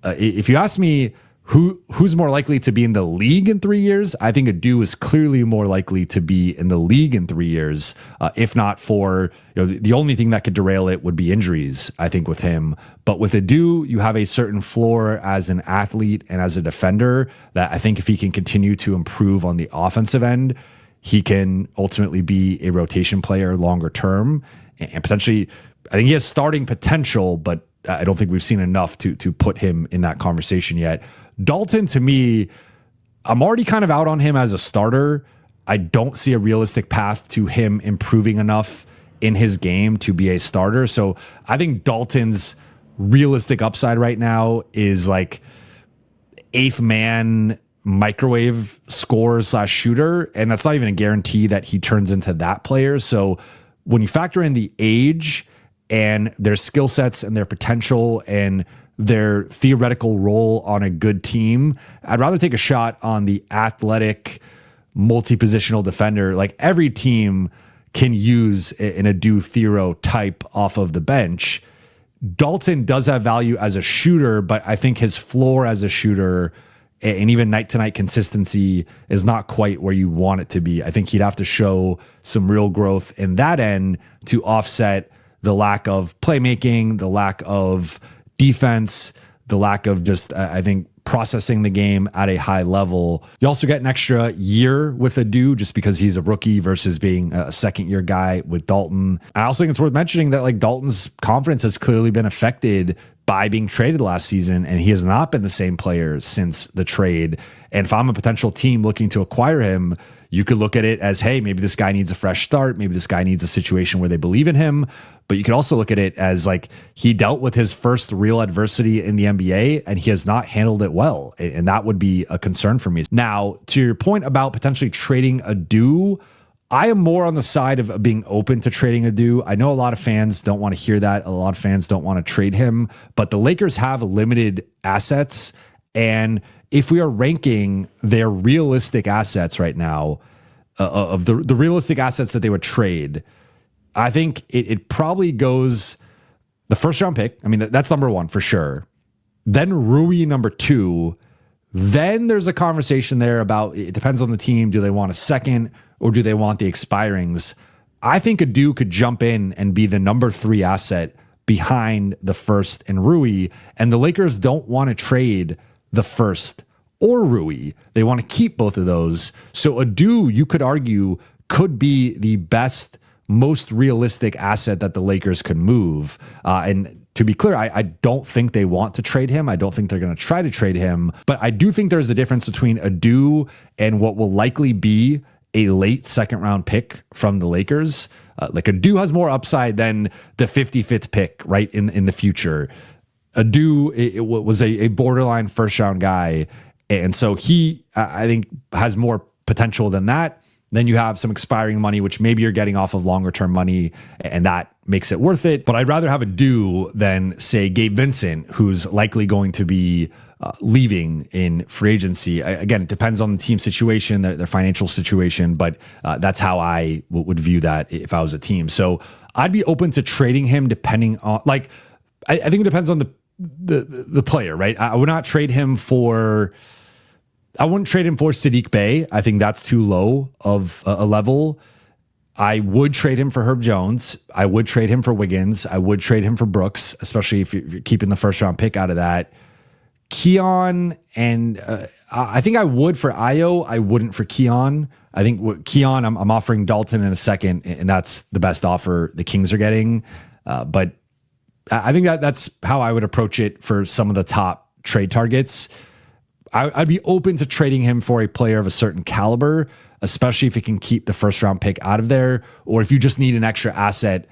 if you ask me who's more likely to be in the league in 3 years, I think Adou is clearly more likely to be in the league in 3 years, if not for, the only thing that could derail it would be injuries, I think, with him. But with Adou, you have a certain floor as an athlete and as a defender that I think if he can continue to improve on the offensive end, he can ultimately be a rotation player longer term, and potentially, I think he has starting potential, but I don't think we've seen enough to put him in that conversation yet. Dalton, to me, I'm already kind of out on him as a starter. I don't see a realistic path to him improving enough in his game to be a starter. So I think Dalton's realistic upside right now is like eighth man microwave scorer / shooter. And that's not even a guarantee that he turns into that player. So when you factor in the age and their skill sets and their potential and their theoretical role on a good team. I'd rather take a shot on the athletic, multi-positional defender. Like every team can use an Adou Thiero type off of the bench. Dalton does have value as a shooter, but I think his floor as a shooter and even night-to-night consistency is not quite where you want it to be. I think he'd have to show some real growth in that end to offset the lack of playmaking, the lack of defense, the lack of just, I think, processing the game at a high level. You also get an extra year with Adou just because he's a rookie versus being a second-year guy with Dalton. I also think it's worth mentioning that like Dalton's confidence has clearly been affected by being traded last season, and he has not been the same player since the trade. And if I'm a potential team looking to acquire him, you could look at it as, hey, maybe this guy needs a fresh start. Maybe this guy needs a situation where they believe in him. But you could also look at it as like he dealt with his first real adversity in the NBA and he has not handled it well. And that would be a concern for me. Now, to your point about potentially trading Adou, I am more on the side of being open to trading Adou. I know a lot of fans don't want to hear that. A lot of fans don't want to trade him, but the Lakers have limited assets. And if we are ranking their realistic assets right now, of the realistic assets that they would trade, I think it probably goes the first round pick. I mean, that's number one for sure. Then Rui number two. Then there's a conversation there about, it depends on the team. Do they want a second or do they want the expirings? I think Adou could jump in and be the number three asset behind the first and Rui. And the Lakers don't want to trade the first or Rui. They want to keep both of those. So Adou, you could argue, could be the best, most realistic asset that the Lakers could move. And to be clear, I don't think they want to trade him. I don't think they're going to try to trade him. But I do think there's a difference between Adou and what will likely be a late second round pick from the Lakers. Like Adou has more upside than the 55th pick, right, in the future. Adou it was a borderline first round guy. And so he, I think, has more potential than that. Then you have some expiring money, which maybe you're getting off of longer term money, and that makes it worth it. But I'd rather have Adou than, say, Gabe Vincent, who's likely going to be leaving in free agency. Again, it depends on the team situation, their financial situation, but that's how I would view that if I was a team. So I'd be open to trading him depending on, like, I think it depends on the player, right? I would not trade him for... I wouldn't trade him for Sadiq Bey. I think that's too low of a level. I would trade him for Herb Jones. I would trade him for Wiggins. I would trade him for Brooks, especially if you're keeping the first round pick out of that. Keon, and I think I would for Ayo. I wouldn't for Keon. I think Keon, I'm offering Dalton in a second, and that's the best offer the Kings are getting. But I think that's how I would approach it for some of the top trade targets. I'd be open to trading him for a player of a certain caliber, especially if he can keep the first round pick out of there, or if you just need an extra asset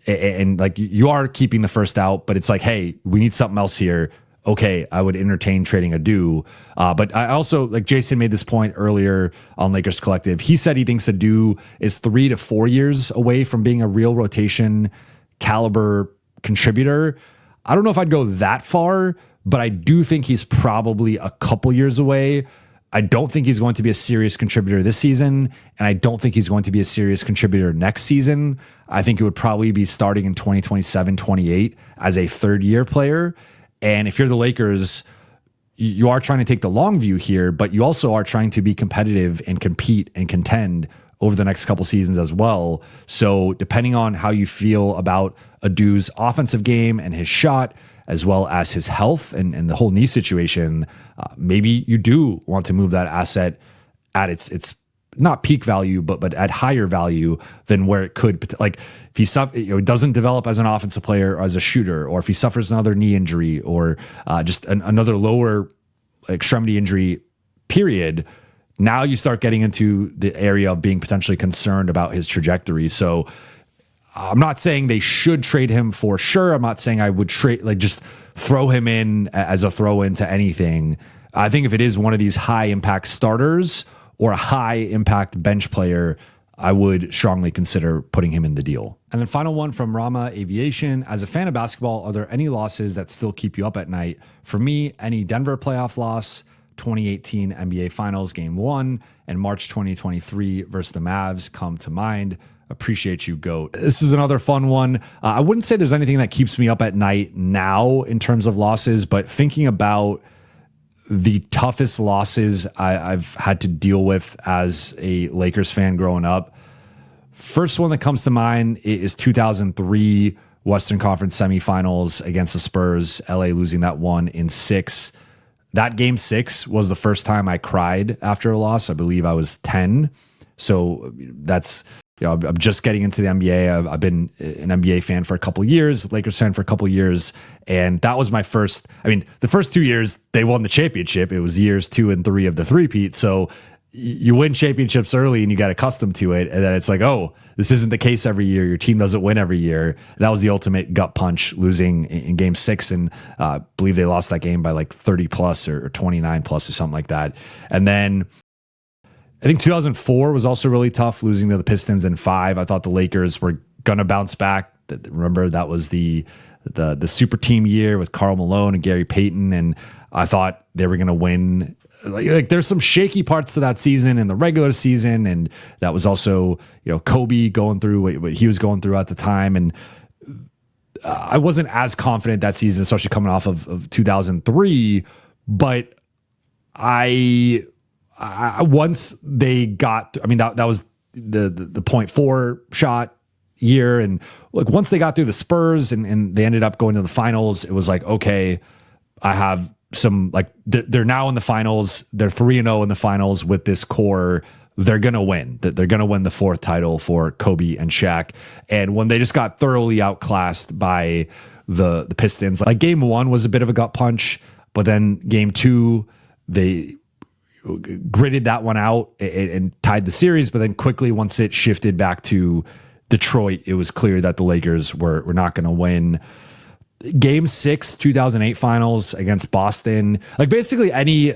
and like you are keeping the first out, but it's like, hey, we need something else here. Okay, I would entertain trading Adou. But I also, like Jason made this point earlier on Lakers Collective. He said he thinks Adou is 3 to 4 years away from being a real rotation caliber contributor. I don't know if I'd go that far, but I do think he's probably a couple years away. I don't think he's going to be a serious contributor this season, and I don't think he's going to be a serious contributor next season. I think it would probably be starting in 2027, 28 as a third-year player. And if you're the Lakers, you are trying to take the long view here, but you also are trying to be competitive and compete and contend over the next couple seasons as well. So depending on how you feel about Adou's offensive game and his shot, as well as his health and the whole knee situation, maybe you do want to move that asset at its not peak value, but at higher value than where it could. Like if he doesn't develop as an offensive player or as a shooter, or if he suffers another knee injury or just another lower extremity injury, period. Now you start getting into the area of being potentially concerned about his trajectory. So I'm not saying they should trade him for sure. I'm not saying I would just throw him in as a throw into anything. I think if it is one of these high impact starters or a high impact bench player, I would strongly consider putting him in the deal. And then final one from Rama Aviation. As a fan of basketball, are there any losses that still keep you up at night? For me, any Denver playoff loss, 2018 NBA Finals Game 1, and March 2023 versus the Mavs come to mind. Appreciate you, GOAT. This is another fun one. I wouldn't say there's anything that keeps me up at night now in terms of losses, but thinking about the toughest losses I've had to deal with as a Lakers fan growing up. First one that comes to mind is 2003 Western Conference semifinals against the Spurs, LA losing that one in 6. That game 6 was the first time I cried after a loss. I believe I was 10. So that's, I'm just getting into the NBA. I've been an NBA fan for a couple of years, Lakers fan for a couple of years. And that was my first, the first 2 years they won the championship. It was years 2 and 3 of the three-peat. So you win championships early and you got accustomed to it. And then it's like, oh, this isn't the case every year. Your team doesn't win every year. That was the ultimate gut punch, losing in game 6. And I believe they lost that game by like 30 plus or 29 plus or something like that. And then I think 2004 was also really tough, losing to the Pistons in 5. I thought the Lakers were going to bounce back. Remember, that was the super team year with Karl Malone and Gary Payton. And I thought they were going to win. Like there's some shaky parts to that season in the regular season. And that was also, Kobe going through what he was going through at the time. And I wasn't as confident that season, especially coming off of 2003. But I once they got, that was the 0.4 shot year. And like once they got through the Spurs and they ended up going to the finals, it was like, okay, I have some, like they're now in the finals. They're 3-0 in the finals with this core. They're going to win. They're going to win the 4th title for Kobe and Shaq. And when they just got thoroughly outclassed by the Pistons, like game 1 was a bit of a gut punch, but then game 2, they gritted that one out and tied the series. But then quickly, once it shifted back to Detroit, it was clear that the Lakers were not going to win. Game 6, 2008 finals against Boston, like basically any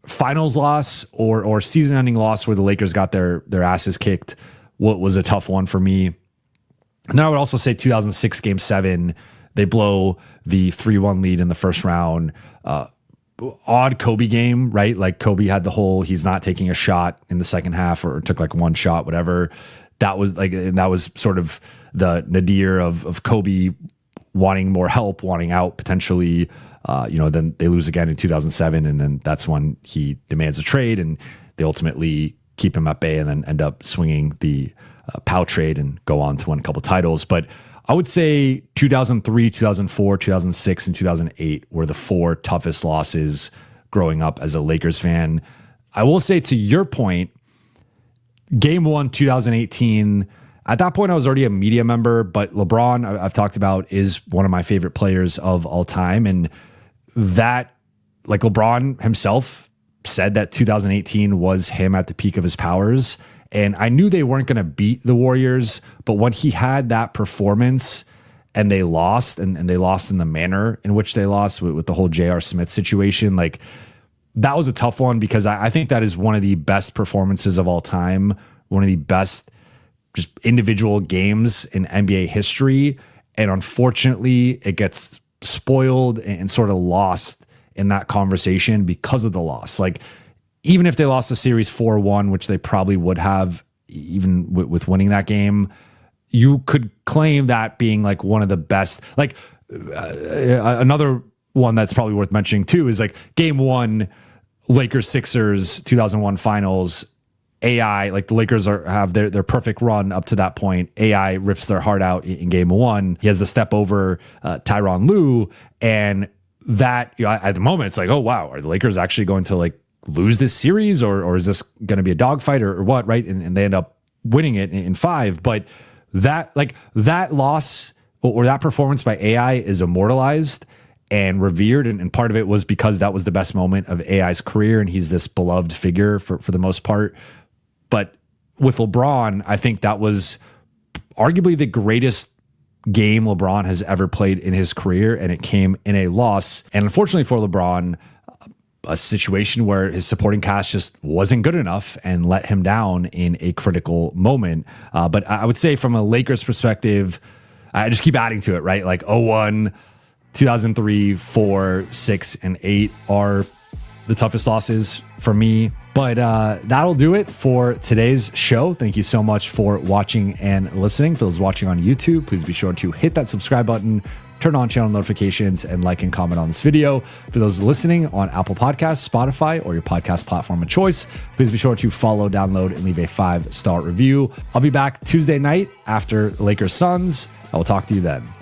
finals loss or season-ending loss where the Lakers got their asses kicked, what was a tough one for me. And then I would also say 2006 Game 7, they blow the 3-1 lead in the first round. Odd Kobe game, right? Like Kobe had the whole, he's not taking a shot in the second half or took like one shot, whatever. That was like, and that was sort of the nadir of Kobe wanting more help, wanting out potentially. Then they lose again in 2007. And then that's when he demands a trade and they ultimately keep him at bay and then end up swinging the Pau trade and go on to win a couple titles. But I would say 2003, 2004, 2006, and 2008 were the 4 toughest losses growing up as a Lakers fan. I will say, to your point, Game 1, 2018, at that point I was already a media member, but LeBron, I've talked about, is one of my favorite players of all time. And that, like LeBron himself said that 2018 was him at the peak of his powers. And I knew they weren't going to beat the Warriors, but when he had that performance and they lost, and they lost in the manner in which they lost with the whole J.R. Smith situation, like that was a tough one because I think that is one of the best performances of all time, one of the best just individual games in NBA history. And unfortunately, it gets spoiled and sort of lost in that conversation because of the loss. Like, even if they lost the series 4-1, which they probably would have, even with winning that game, you could claim that being like one of the best. Like another one that's probably worth mentioning too is like Game 1, Lakers Sixers 2001 finals. AI, like the Lakers have their perfect run up to that point. AI rips their heart out in Game 1. He has the step over Tyronn Lue, and that at the moment it's like, oh wow, are the Lakers actually going to like lose this series or is this going to be a dogfight or what, right? And they end up winning it in 5. But that loss or that performance by AI is immortalized and revered. And part of it was because that was the best moment of AI's career. And he's this beloved figure for the most part. But with LeBron, I think that was arguably the greatest game LeBron has ever played in his career. And it came in a loss. And unfortunately for LeBron, a situation where his supporting cast just wasn't good enough and let him down in a critical moment. But I would say from a Lakers perspective, I just keep adding to it, right? Like 0-1, 2003, 4, 6, and 8 are the toughest losses for me. But that'll do it for today's show. Thank you so much for watching and listening. For those watching on YouTube, please be sure to hit that subscribe button, turn on channel notifications, and like and comment on this video. For those listening on Apple Podcasts, Spotify, or your podcast platform of choice, please be sure to follow, download, and leave a 5-star review. I'll be back Tuesday night after Lakers Suns. I will talk to you then.